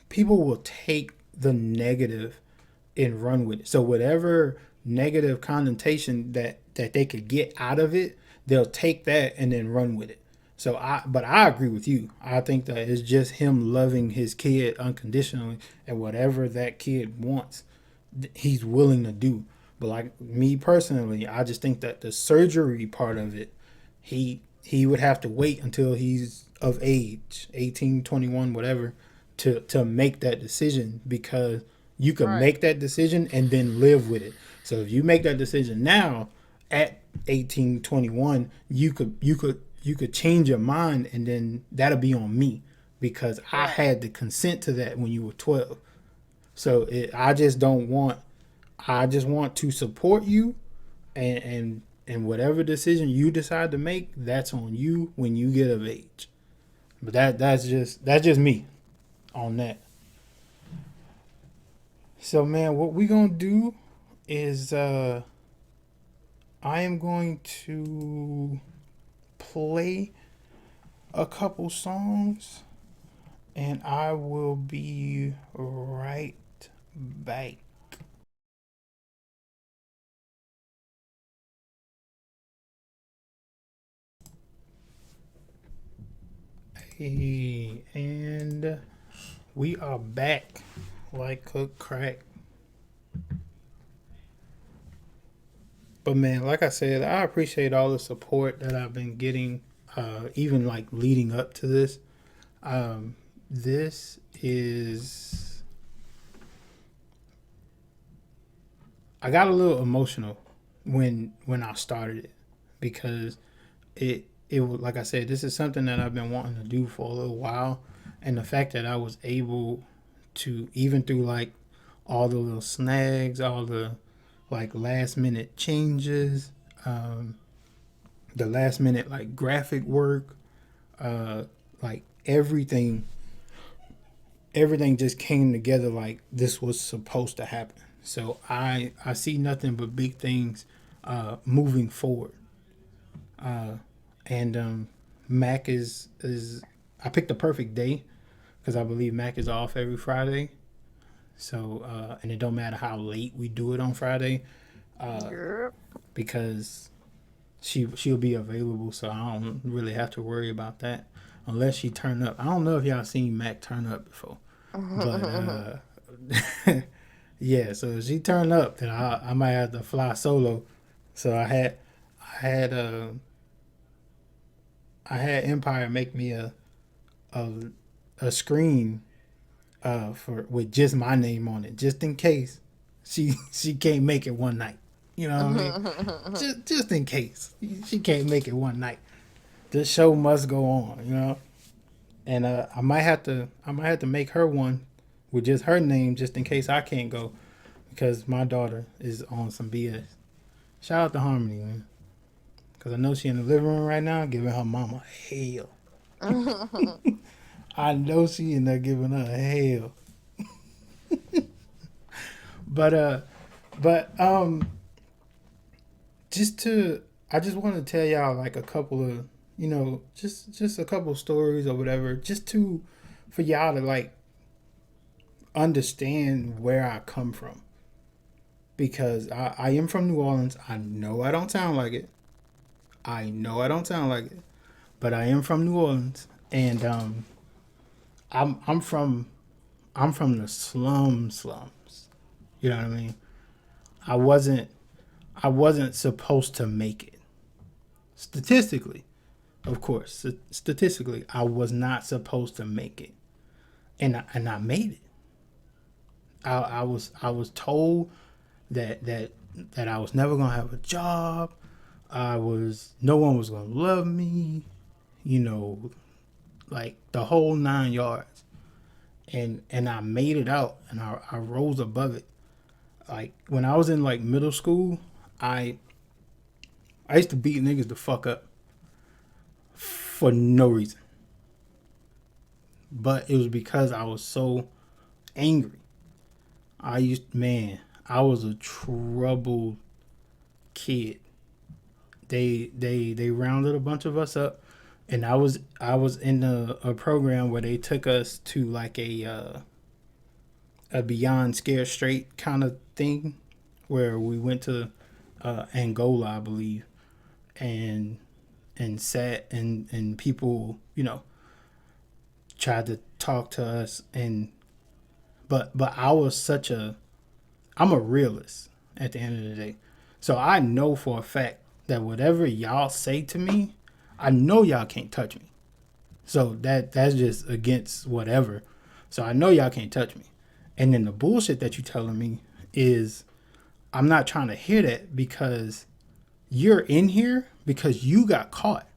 people will take the negative and run with it. So whatever negative connotation that they could get out of it, they'll take that and then run with it. But I agree with you. I think that it's just him loving his kid unconditionally, and whatever that kid wants, he's willing to do. But like me personally, I just think that the surgery part of it, he would have to wait until he's of age, 18, 21, whatever, to make that decision, because you can Right. make that decision and then live with it. So if you make that decision now at 18, 21, you could change your mind, and then that'll be on me, because I Right. had to consent to that when you were 12. So I just don't want. I just want to support you, and whatever decision you decide to make, that's on you when you get of age. But that's just me on that. So man, what we gonna do is I am going to play a couple songs, and I will be right back. Hey, and we are back like cook crack. But man, like I said, I appreciate all the support that I've been getting, even like leading up to this. This is. I got a little emotional when I started it, because it was, like I said, this is something that I've been wanting to do for a little while, and the fact that I was able to, even through like all the little snags, all the like last minute changes, the last minute like graphic work, like everything just came together like this was supposed to happen. So I see nothing but big things moving forward. And Mac is I picked the perfect day, because I believe Mac is off every Friday. So and it don't matter how late we do it on Friday, Yep. because she'll be available, so I don't really have to worry about that unless she turn up. I don't know if y'all seen Mac turn up before, but yeah. So if she turn up, then I might have to fly solo. So I had I had Empire make me a a screen for with just my name on it, just in case she can't make it one night. You know what I mean? Just in case she can't make it one night. The show must go on, you know. And I might have to make her one with just her name, just in case I can't go, because my daughter is on some BS. Shout out to Harmony, man, because I know she in the living room right now giving her mama hell. I know she in there giving her hell. But just to I just want to tell y'all like a couple of, just a couple stories or whatever, just to for y'all to like understand where I come from, because I am from New Orleans. I know I don't sound like it. I know I don't sound like it, but I am from New Orleans, and I'm from the slums. You know what I mean? I wasn't I wasn't supposed to make it. Statistically, of course, statistically, I was not supposed to make it, and I made it. I was told that I was never gonna have a job. No one was gonna love me, you know, like the whole 9 yards. and I made it out, and I rose above it. Like when I was in like middle school, I used to beat niggas the fuck up for no reason, but it was because I was so angry. I was a troubled kid. They rounded a bunch of us up, and I was in a program where they took us to like a Beyond Scared Straight kind of thing, where we went to Angola, I believe, and sat and people, tried to talk to us, and but I'm a realist at the end of the day. So I know for a fact that whatever y'all say to me, I know y'all can't touch me. So that's just against whatever. So I know y'all can't touch me. And then the bullshit that you telling me is I'm not trying to hear that, because you're in here because you got caught.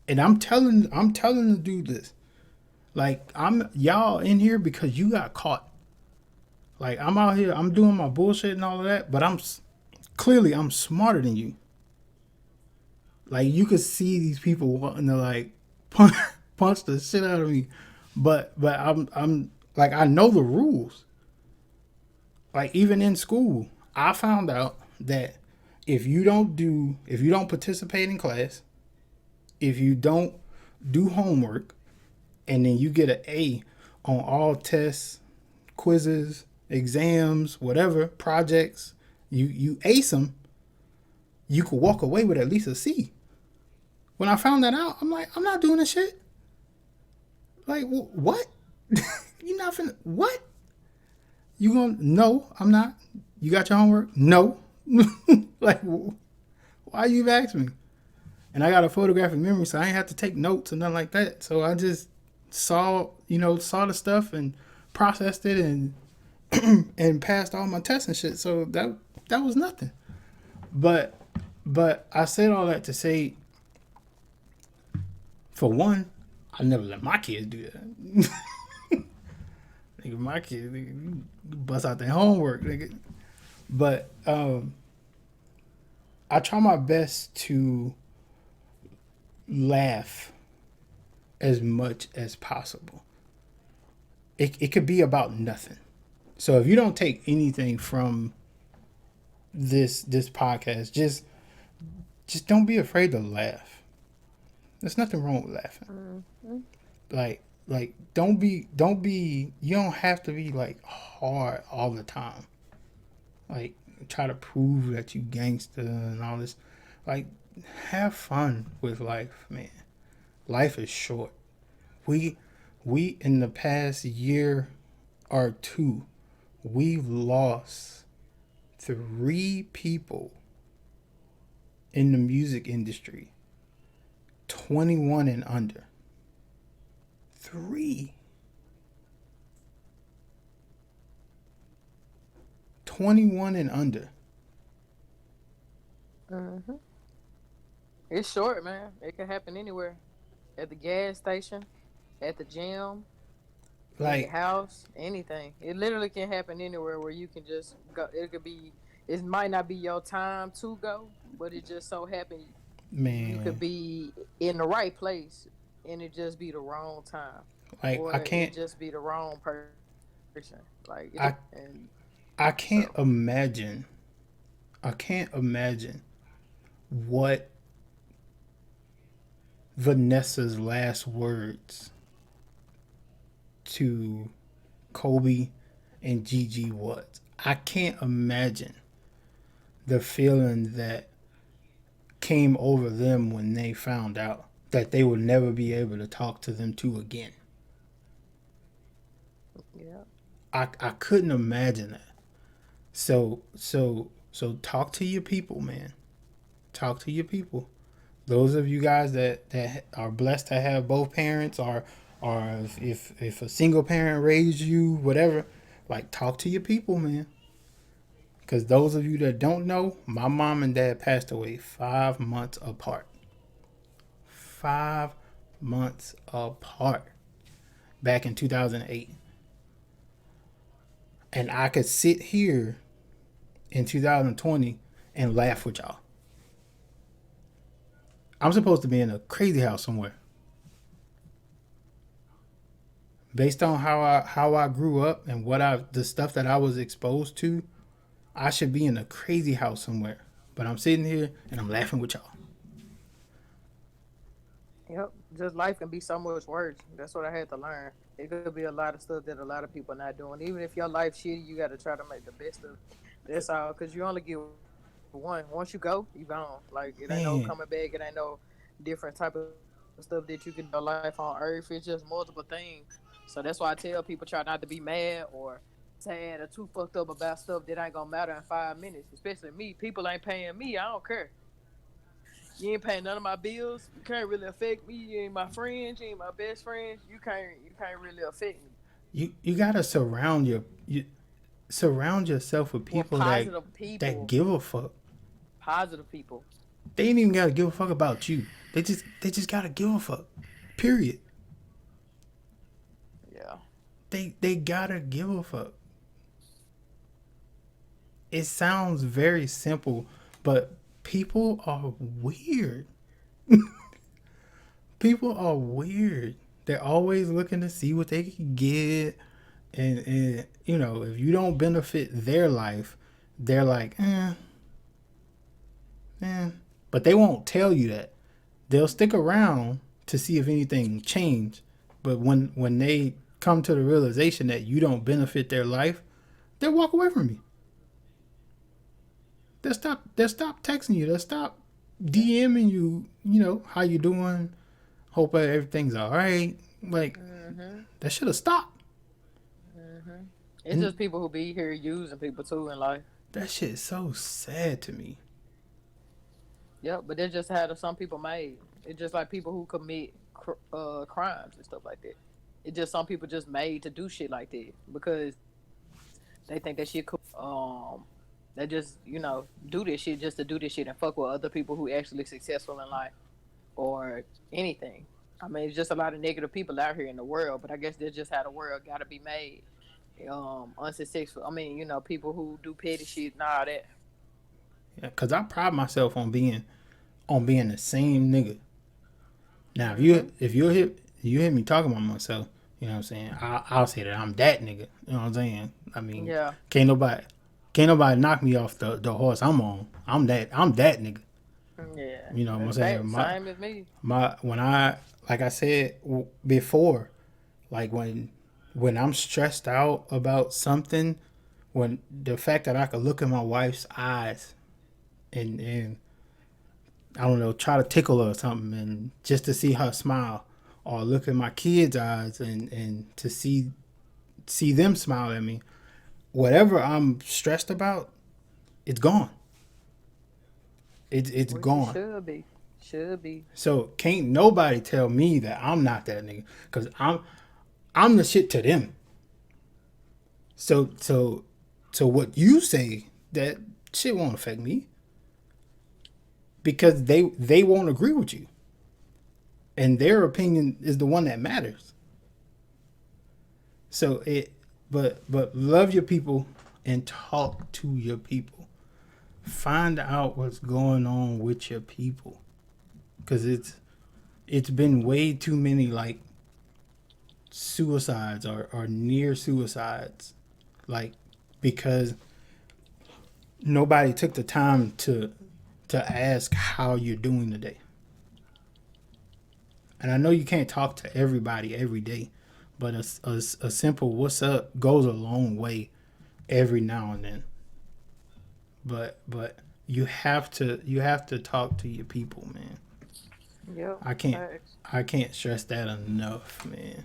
And I'm telling the dude this. Like, y'all in here because you got caught. Like, I'm out here, I'm doing my bullshit and all of that, but I'm smarter than you. Like, you could see these people wanting to like punch the shit out of me, but I'm like, I know the rules. Like, even in school, I found out that if you don't participate in class, if you don't do homework, and then you get an A on all tests, quizzes, exams, whatever, projects, you ace them, you could walk away with at least a C. When I found that out, I'm like, I'm not doing this shit. Like, what? You not finna, what? You gonna, no, I'm not. You got your homework? No. Like, why you even ask me? And I got a photographic memory, so I ain't have to take notes or nothing like that. So I just saw the stuff and processed it and and passed all my tests and shit. So that was nothing. But I said all that to say, for one, I never let my kids do that. Nigga, my kids, nigga, bust out their homework, nigga. But I try my best to laugh as much as possible. It could be about nothing. So if you don't take anything from this podcast, just don't be afraid to laugh. There's nothing wrong with laughing. Mm-hmm. Like don't be you don't have to be like hard all the time. Like try to prove that you gangster and all this. Like, have fun with life, man. Life is short. We in the past year or two, we've lost 3 people in the music industry, 21 and under. 3. 21 and under. Mm-hmm. It's short, man. It can happen anywhere. At the gas station, at the gym, like, your house, anything. It literally can happen anywhere where you can just go. It might not be your time to go, but it just so happened, man, you could be in the right place and it just be the wrong time. Like, or I can't it just be the wrong person. Like, I can't imagine what Vanessa's last words to Kobe and Gigi was. I can't imagine the feeling that came over them when they found out that they would never be able to talk to them two again. Yeah. I couldn't imagine that. So talk to your people, man. Talk to your people. Those of you guys that are blessed to have both parents, or if a single parent raised you, whatever, like, talk to your people, man. Because those of you that don't know, my mom and dad passed away 5 months apart. 5 months apart. back in 2008. And I could sit here in 2020 and laugh with y'all. I'm supposed to be in a crazy house somewhere. Based on how I grew up and the stuff that I was exposed to, I should be in a crazy house somewhere. But I'm sitting here and I'm laughing with y'all. Yep, just life can be so much worse. That's what I had to learn. It could be a lot of stuff that a lot of people not doing. Even if your life shitty, you got to try to make the best of it. That's all, because you only get one. Once you go, you gone. Like, it ain't no Man, coming back. It ain't no different type of stuff that you can do in life on earth. It's just multiple things. So that's why I tell people, try not to be mad or sad or too fucked up about stuff that ain't gonna matter in 5 minutes. Especially me. People ain't paying me. I don't care. You ain't paying none of my bills. You can't really affect me. You ain't my friends. You ain't my best friends. You can't really affect me. you gotta surround yourself with Well, people positive that people, give a fuck. positive people. They ain't even gotta give a fuck about you. They just gotta give a fuck. Period. Yeah. They gotta give a fuck. It sounds very simple, but people are weird. People are weird. They're always looking to see what they can get, and if you don't benefit their life, they're like, eh. But they won't tell you that. They'll stick around to see if anything changed. But when they come to the realization that you don't benefit their life, they'll walk away from you. They'll stop texting you. They'll stop DMing you. How you doing? Hope everything's all right. Like, that should have stopped. It's just people who be here using people too in life. That shit is so sad to me. Yep, but that's just how some people made. It's just like people who commit crimes and stuff like that. It's just some people just made to do shit like that because they think that shit cool. They just do this shit just to do this shit and fuck with other people who actually successful in life or anything. I mean, it's just a lot of negative people out here in the world, but I guess that's just how the world got to be made. Unsuccessful. I mean, people who do petty shit and all that. Yeah, cause I pride myself on being the same nigga. Now, if you hear me talking about myself, you know what I'm saying. I'll say that I'm that nigga. You know what I'm saying. I mean, Yeah. can't nobody knock me off the horse I'm on. I'm that nigga. Yeah. You know what I'm That's saying. same as me. When I, like I said before, like when I'm stressed out about something, when the fact that I could look in my wife's eyes and I don't know, try to tickle her or something, and just to see her smile, or look in my kids' eyes and to see them smile at me. Whatever I'm stressed about, it's gone. It's Which it gone. should be. Should be. So can't nobody tell me that I'm not that nigga, cause I'm the shit to them. So what you say, that shit won't affect me because they won't agree with you, and their opinion is the one that matters. So but love your people and talk to your people. Find out what's going on with your people, because it's been way too many like suicides or near suicides, like because nobody took the time to ask how you're doing today. And I know you can't talk to everybody every day, but a simple "what's up" goes a long way every now and then. But you have to talk to your people, man. Yep. I can't Facts. I can't stress that enough, man.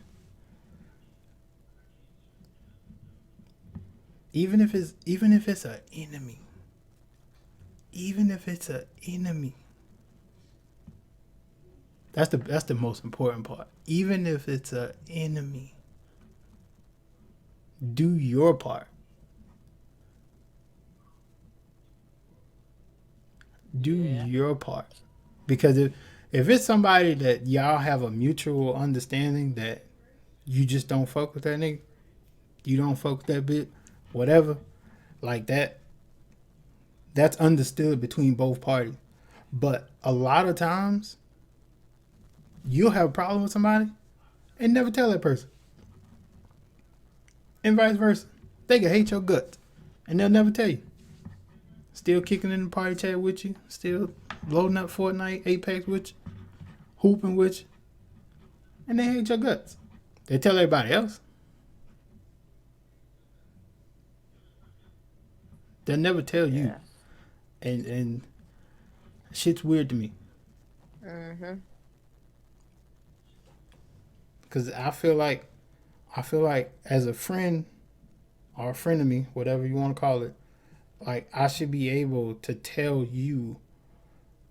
Even if it's an enemy, even if it's an enemy, that's the most important part. Even if it's an enemy, do your part. Do Yeah. your part. Because if it's somebody that y'all have a mutual understanding that you just don't fuck with that nigga. You don't fuck with that bitch. Whatever. Like that. That's understood between both parties. But a lot of times, you'll have a problem with somebody and never tell that person. And vice versa. They can hate your guts and they'll never tell you. Still kicking in the party chat with you. Still loading up Fortnite, Apex with you. Hooping with you. And they hate your guts. They tell everybody else. They'll never tell you. And shit's weird to me. Mm-hmm. Because I feel like as a friend or a friend of me, whatever you want to call it, like I should be able to tell you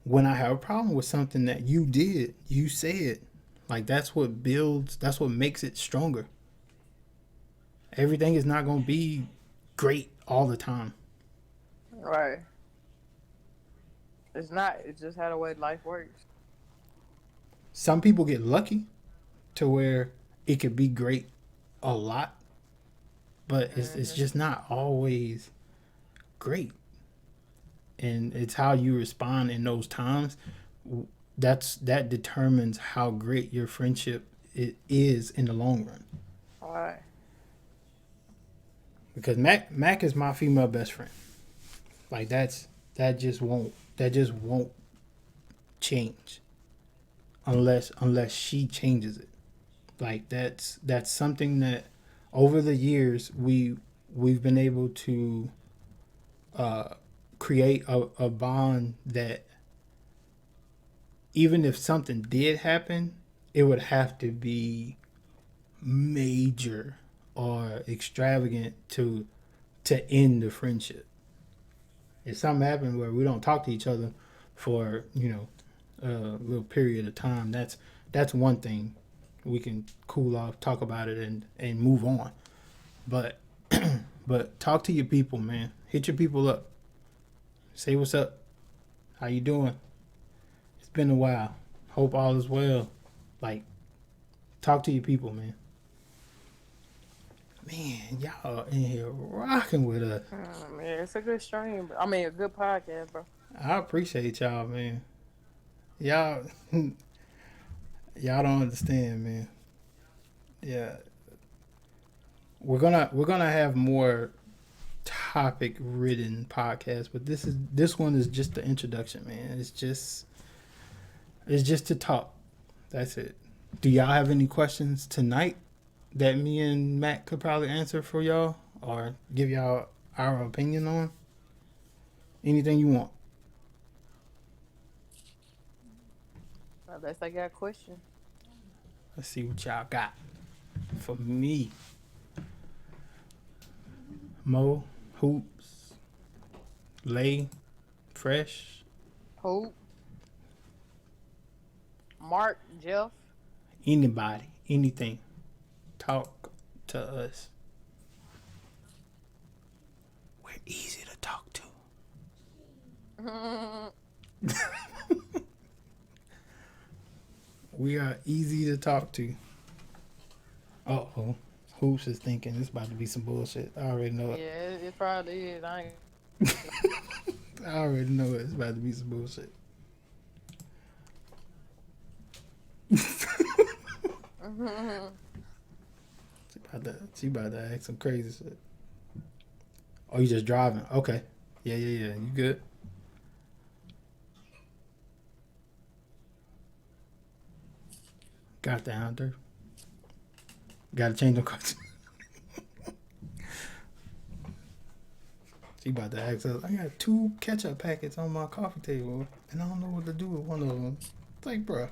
when I have a problem with something that you did, you said. Like that's what makes it stronger. Everything is not going to be great all the time. Right. It's not. It's just how the way life works. Some people get lucky to where it could be great a lot, but it's just not always great. And it's how you respond in those times that determines how great your friendship is in the long run. All right. Because Mac is my female best friend. Like that just won't change unless she changes it. Like that's something that over the years we've been able to create a bond that even if something did happen, it would have to be major or extravagant to end the friendship. If something happened where we don't talk to each other for a little period of time, that's one thing. We can cool off, talk about it, and move on. But talk to your people, man. Hit your people up. Say what's up. How you doing? It's been a while. Hope all is well. Like, talk to your people, man. Man, y'all in here rocking with us. Man, it's a good stream. I mean, a good podcast, bro. I appreciate y'all, man. Y'all don't understand, man. Yeah. We're gonna have more topic ridden podcasts, but this one is just the introduction, man. It's just to talk. That's it. Do y'all have any questions tonight that me and Matt could probably answer for y'all or give y'all our opinion on? Anything you want. Unless I got a question. Let's see what y'all got for me. Mo, Hoops, Lay, Fresh. Hoop. Mark, Jeff. Anybody, anything. Talk to us. We're easy to talk to. We are easy to talk to. Uh-oh. Hoops is thinking it's about to be some bullshit. I already know it. Yeah, it probably is. I ain't. I already know it's about to be some bullshit. She about to act some crazy shit. Oh, you just driving? Okay. Yeah. You good? Got the hunter. Gotta change the question. She about to ask us, I got 2 ketchup packets on my coffee table, and I don't know what to do with one of them. It's like, bruh.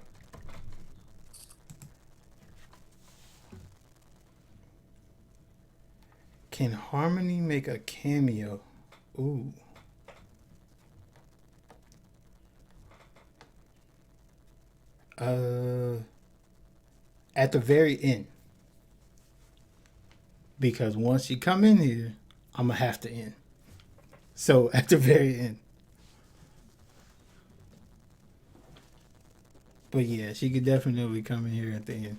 Can Harmony make a cameo? Ooh. At the very end. Because once you come in here, I'm going to have to end. So, at the very end. But yeah, she could definitely come in here at the end.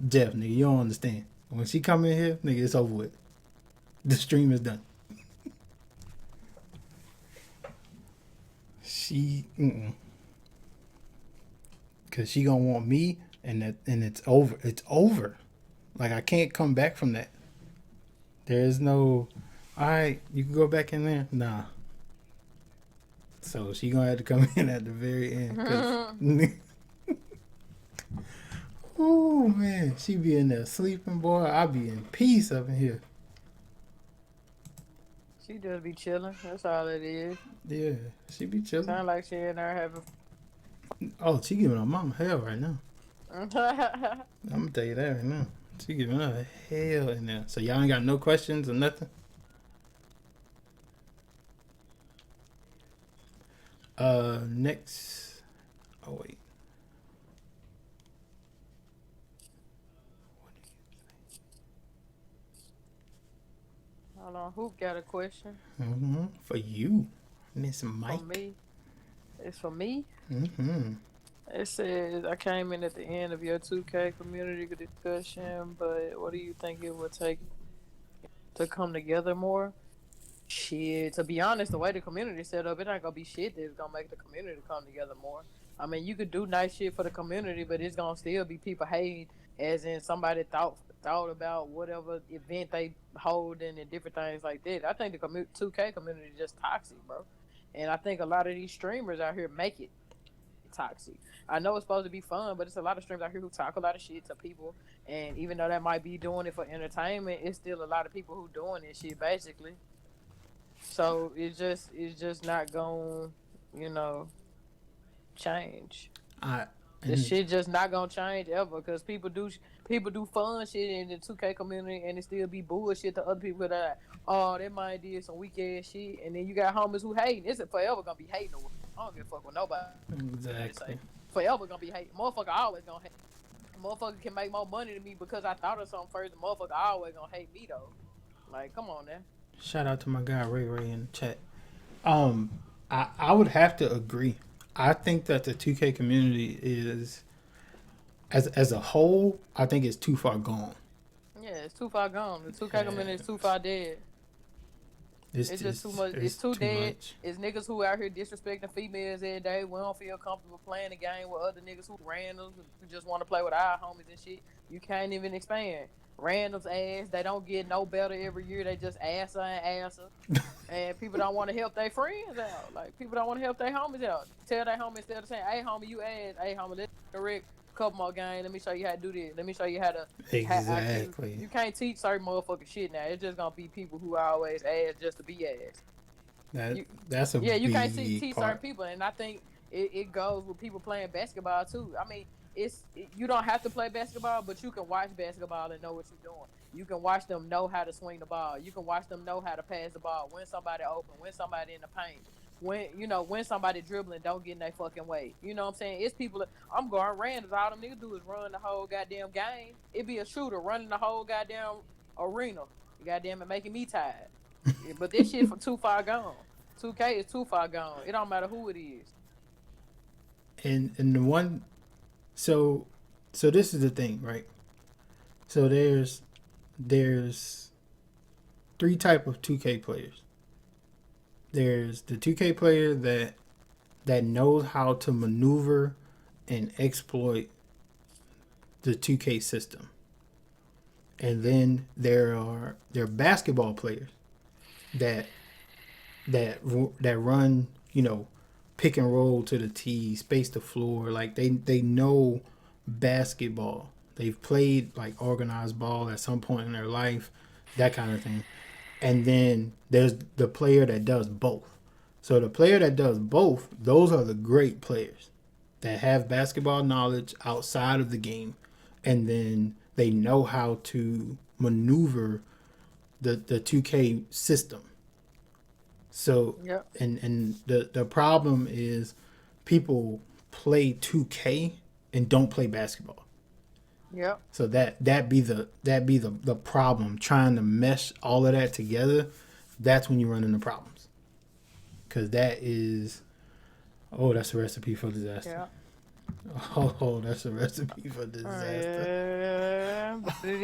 Jeff, nigga, you don't understand. When she come in here, nigga, it's over with. The stream is done. Cause she gonna want me, and it's over. It's over. Like, I can't come back from that. There is no, all right, you can go back in there. Nah. So she gonna have to come in at the very end. Oh man, she be in there sleeping, boy. I be in peace up in here. She just be chilling. That's all it is. Yeah, she be chilling. Sound like she and her having. Oh, she giving her mama hell right now. I'm gonna tell you that right now. She giving her hell in there. So y'all ain't got no questions or nothing? Next. Oh wait. Hold on, who got a question? For you, Miss Mike. For me. It's for me? Mm-hmm. It says, I came in at the end of your 2K community discussion, but what do you think it would take to come together more? Shit, to be honest, the way the community set up, it ain't gonna be shit that's gonna make the community come together more. I mean, you could do nice shit for the community, but it's gonna still be people hating, as in somebody thought about whatever event they holding and different things like that. I think the 2K community is just toxic, bro. And I think a lot of these streamers out here make it toxic. I know it's supposed to be fun, but it's a lot of streamers out here who talk a lot of shit to people. And even though that might be doing it for entertainment, it's still a lot of people who doing this shit basically. So it's just not gonna, change. This shit just not gonna change ever, because people do fun shit in the 2K community and it still be bullshit to other people that, oh, that might did some weak ass shit, and then you got homies who hating. It's forever gonna be hating. I don't give a fuck with nobody. Exactly. Forever gonna be hating. Motherfucker always gonna hate. Motherfucker can make more money than me because I thought of something first. The motherfucker always gonna hate me though. Like, come on now. Shout out to my guy Ray in the chat. I would have to agree. I think that the 2K community is, as a whole, I think it's too far gone. Yeah, it's too far gone. The 2K community is too far dead. It's just too much. It's too dead. Much. It's niggas who out here disrespecting females every day. We don't feel comfortable playing the game with other niggas who randoms who just want to play with our homies and shit. You can't even expand. Randoms ass, they don't get no better every year. They just ass her and ass her. And people don't want to help their friends out. Like, people don't want to help their homies out. Tell their homies instead of saying, hey homie, you ass. Hey homie, let's correct a couple more games. Let me show you how to do this. Let me show you how to. Exactly. You can't teach certain motherfucking shit now. It's just gonna be people who always ass just to be ass. That's a big you can't teach part. certain people, and I think it goes with people playing basketball too. I mean, you don't have to play basketball, but you can watch basketball and know what you're doing. You can watch them know how to swing the ball. You can watch them know how to pass the ball, when somebody open, when somebody in the paint, when somebody dribbling, don't get in their fucking way. You know what I'm saying? It's people. I'm going random. All them niggas do is run the whole goddamn game. It be a shooter running the whole goddamn arena. Goddamn it, making me tired. But this shit for too far gone. 2K is too far gone. It don't matter who it is. And the one, so this is the thing, right? So there's 3 type of 2K players. There's the 2K player that knows how to maneuver and exploit the 2K system. And then there are basketball players that run, pick and roll to the tee, space the floor. Like they know basketball. They've played like organized ball at some point in their life, that kind of thing. And then there's the player that does both. So the player that does both, those are the great players that have basketball knowledge outside of the game, and then they know how to maneuver the 2K system. So, yep. And the problem is people play 2K and don't play basketball. Yep. So that be the problem, trying to mesh all of that together. That's when you run into problems. Cause that's a recipe for disaster. Yeah. Oh, that's a recipe for disaster.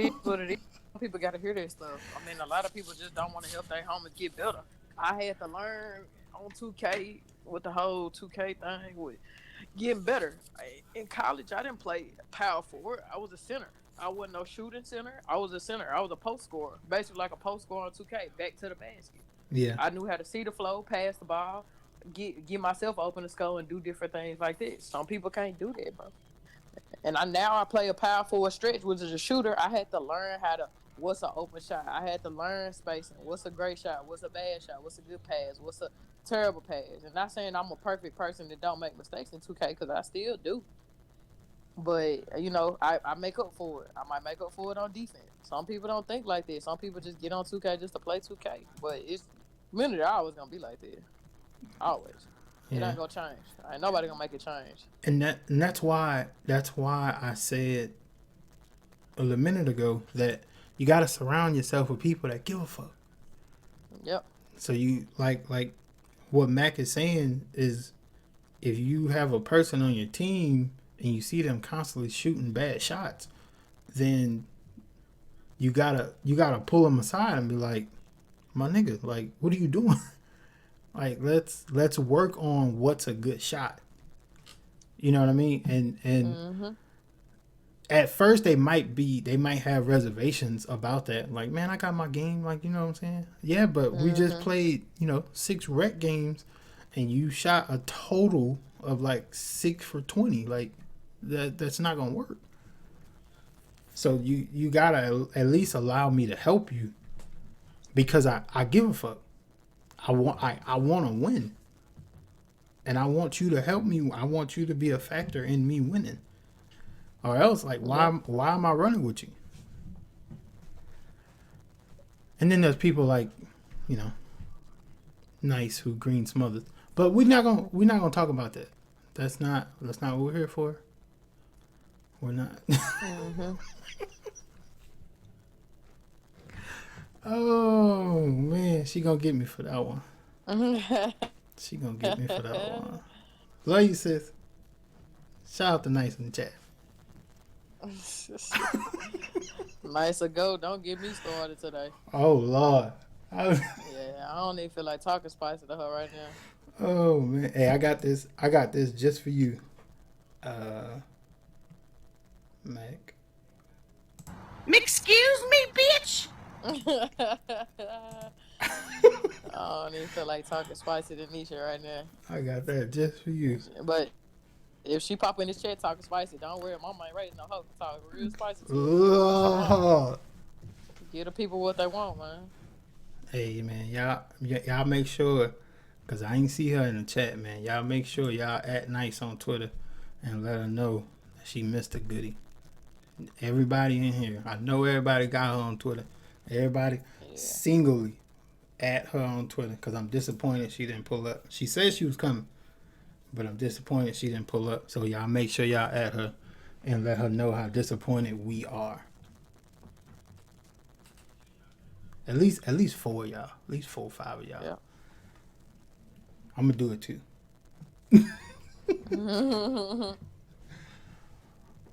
is what it is. Some people got to hear that stuff. I mean, a lot of people just don't want to help their homies get better. I had to learn on 2K with the whole 2K thing with getting better. In college, I didn't play power forward. I was a center. I wasn't no shooting center. I was a center. I was a post scorer, basically like a post scorer on 2K, back to the basket. Yeah. I knew how to see the flow, pass the ball, get myself open to score, and do different things like this. Some people can't do that, bro. And now I play a power forward stretch, which is a shooter. I had to learn what's an open shot. I had to learn spacing. What's a great shot? What's a bad shot? What's a good pass? What's a terrible pass? And not saying I'm a perfect person that don't make mistakes in 2K, because I still do. But, I make up for it. I might make up for it on defense. Some people don't think like this. Some people just get on 2K just to play 2K. But it's minute always going to be like that. Always. It ain't going to change. Ain't nobody going to make it change. And that's why I said a minute ago that you got to surround yourself with people that give a fuck. Yep. So you, like what Mac is saying is, if you have a person on your team and you see them constantly shooting bad shots, then you gotta pull them aside and be like, my nigga, like, what are you doing? Like, let's work on what's a good shot. You know what I mean? And at first they might have reservations about that. Like, man, I got my game. Like, you know what I'm saying? Yeah, but we just played, 6 rec games, and you shot a total of like 6 for 20. Like, that's not gonna work. So you gotta at least allow me to help you, because I give a fuck. I want to win, and I want you to help me. I want you to be a factor in me winning, or else, like, why am I running with you? And then there's people like, Nice, who green smothers, but we're not gonna talk about that. That's not what we're here for. We're not. Oh man, she gonna get me for that one. She gonna get me for that one. Love you, sis. Shout out to Nice in the chat. Nice ago. Don't get me started today. Oh Lord. Yeah, I don't even feel like talking spicy to her right now. Oh man, hey, I got this just for you, Mac. Excuse me, bitch. I don't even feel like talking spicy to Nisha right now. I got that just for you. But if she pop in this chat talking spicy, don't worry, mama ain't raising no hoe to talk real spicy to Lord. Give the people what they want, man. Hey man, y'all make sure, cause I ain't see her in the chat, man. Y'all make sure y'all at Nice on Twitter and let her know that she missed a goodie. Everybody in here, I know everybody got her on Twitter. Everybody singly at her on Twitter, because I'm disappointed she didn't pull up. She said she was coming, but I'm disappointed she didn't pull up. So y'all make sure y'all at her and let her know how disappointed we are. At least 4 of y'all. At least 4 or 5 of y'all. Yeah. I'm gonna do it too.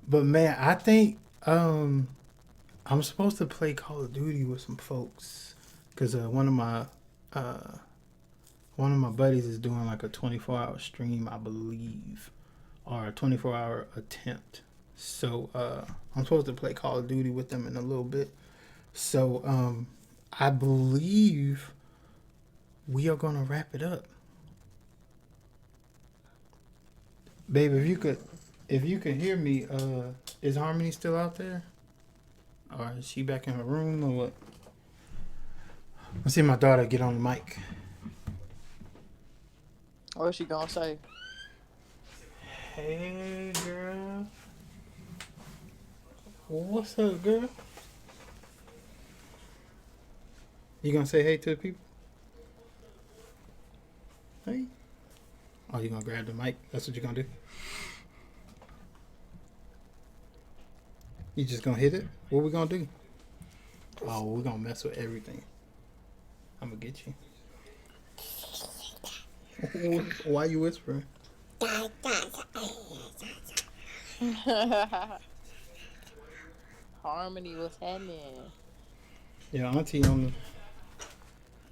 But man, I think I'm supposed to play Call of Duty with some folks, because one of my buddies is doing like a 24-hour stream, I believe, or a 24-hour attempt. So I'm supposed to play Call of Duty with them in a little bit. So I believe we are gonna wrap it up. Babe, if you could hear me, is Harmony still out there? Or is she back in her room or what? Let's see my daughter get on the mic. What's she gonna say? Hey girl. What's up, girl? You gonna say hey to the people? Hey. Oh, you gonna grab the mic? That's what you're gonna do? You just gonna hit it? What we gonna do? Oh, we're gonna mess with everything. I'm gonna get you. Why you whispering? Harmony, what's happening? Yeah, auntie on the.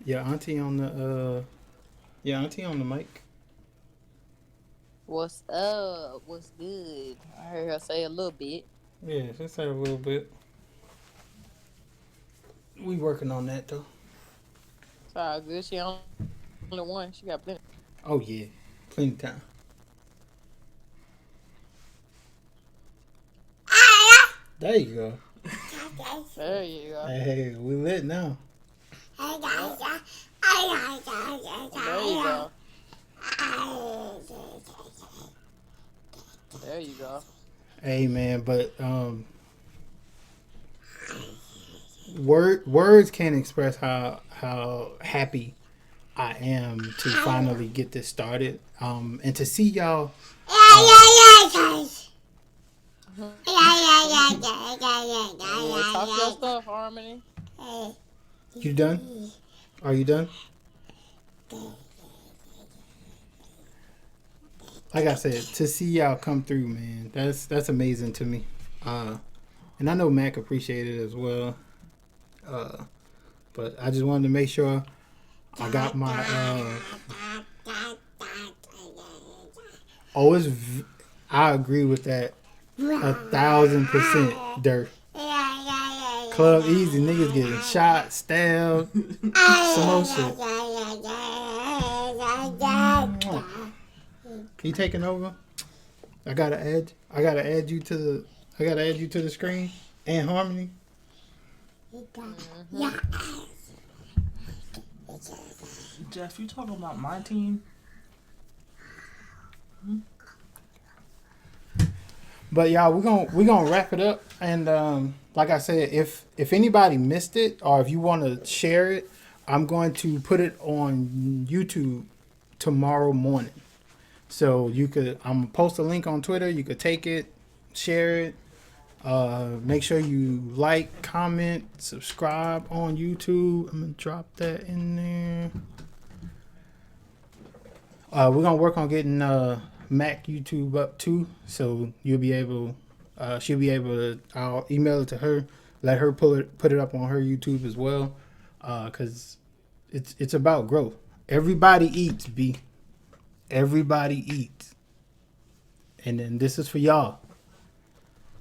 Yeah, auntie on the. Yeah, auntie on the mic. What's up? What's good? I heard her say a little bit. Yeah, just had a little bit. We working on that though. It's all good. She only one. She got plenty. Oh yeah, plenty of time. There you go. There you go. Hey, we lit now. There you go. There you go. Hey man, but words can't express how happy I am to finally get this started. And to see y'all. Talk your stuff, Harmony. You done? Are you done? Like I said, to see y'all come through, man, that's amazing to me. And I know Mac appreciated it as well. But I just wanted to make sure I got my. I agree with that 1,000%. Dirt. Club Easy, niggas getting shot, stabbed, some more shit. You taking over? I gotta add you to the screen and Harmony. Jeff, you talking about my team? But y'all, we're gonna wrap it up, and like I said, if anybody missed it or if you want to share it, I'm going to put it on YouTube tomorrow morning. So I'm gonna post a link on Twitter. You could take it, share it. Make sure you like, comment, subscribe on YouTube. I'm gonna drop that in there. We're gonna work on getting Mac YouTube up too, so you'll be able. She'll be able to. I'll email it to her, let her put it up on her YouTube as well, because it's about growth. Everybody eats, B. Everybody eats, and then this is for y'all.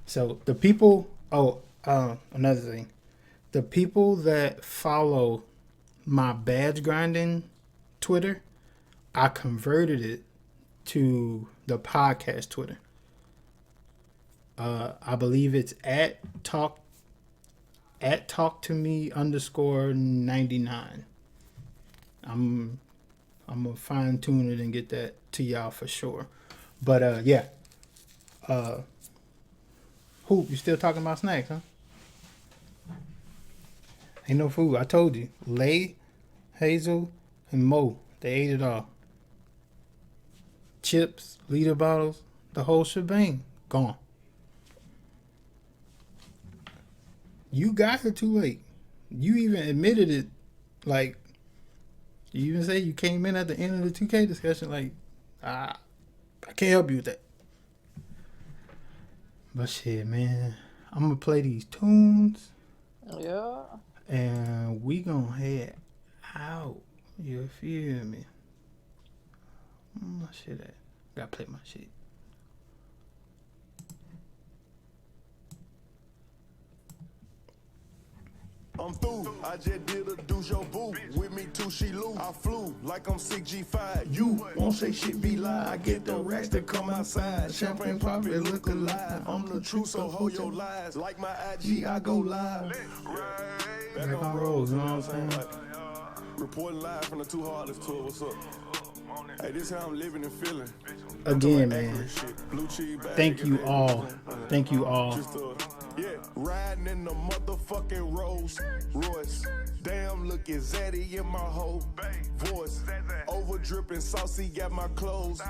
So the people. Another thing, the people that follow my badge grinding Twitter, I converted it to the podcast Twitter. I believe it's at talk to me _99. I'm gonna fine tune it and get that to y'all for sure. But yeah. Hoop, you still talking about snacks, huh? Ain't no food. I told you. Lay, Hazel, and Mo, they ate it all. Chips, liter bottles, the whole shebang, gone. You got here too late. You even admitted it. Like, you even say you came in at the end of the 2K discussion. Like, I can't help you with that. But shit, man, I'm gonna play these tunes. Yeah. And we gonna head out. You feel me? My shit at? Gotta play my shit. I'm through. I just did a do your boo. With me too, she lose. I flew like I'm 6G5. You won't say shit be lie. I get the racks to come outside. Champagne pop it, look alive. I'm the truth, so hold your lies. Like my IG, I go live. Back on rolls, you know what I'm saying? Reporting live from the Two Heartless tour. What's up? Hey, this how I'm living and feeling. Again, man. Blue cheese bag. Thank you all. Thank you all. Yeah, riding in the motherfucking Rolls Royce. Damn, looking zaddy in my whole voice. Over dripping saucy, got my clothes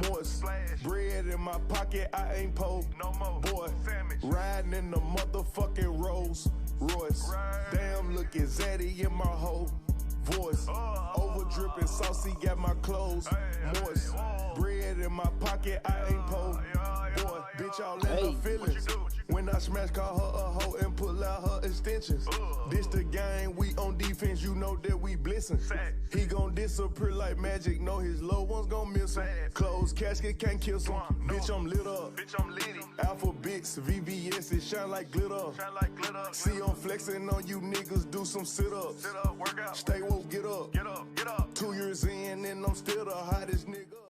moist. Bread in my pocket, I ain't po. Boy, riding in the motherfucking Rolls Royce. Damn, looking zaddy in my whole voice. Over dripping saucy, got my clothes moist. Bread in my pocket, I ain't po. Boy, bitch, all in her feelings. When I smash, call her a hoe and put extensions. This the game, we on defense, you know that we blissing. He gon' disappear like magic, know his loved ones gon' miss him. Closed casket can't kiss him. Bitch, I'm lit up. Alphabets, VVS, it shine like glitter. See, I'm flexing on you niggas, do some sit-ups. Stay woke, get up. 2 years in, and I'm still the hottest nigga.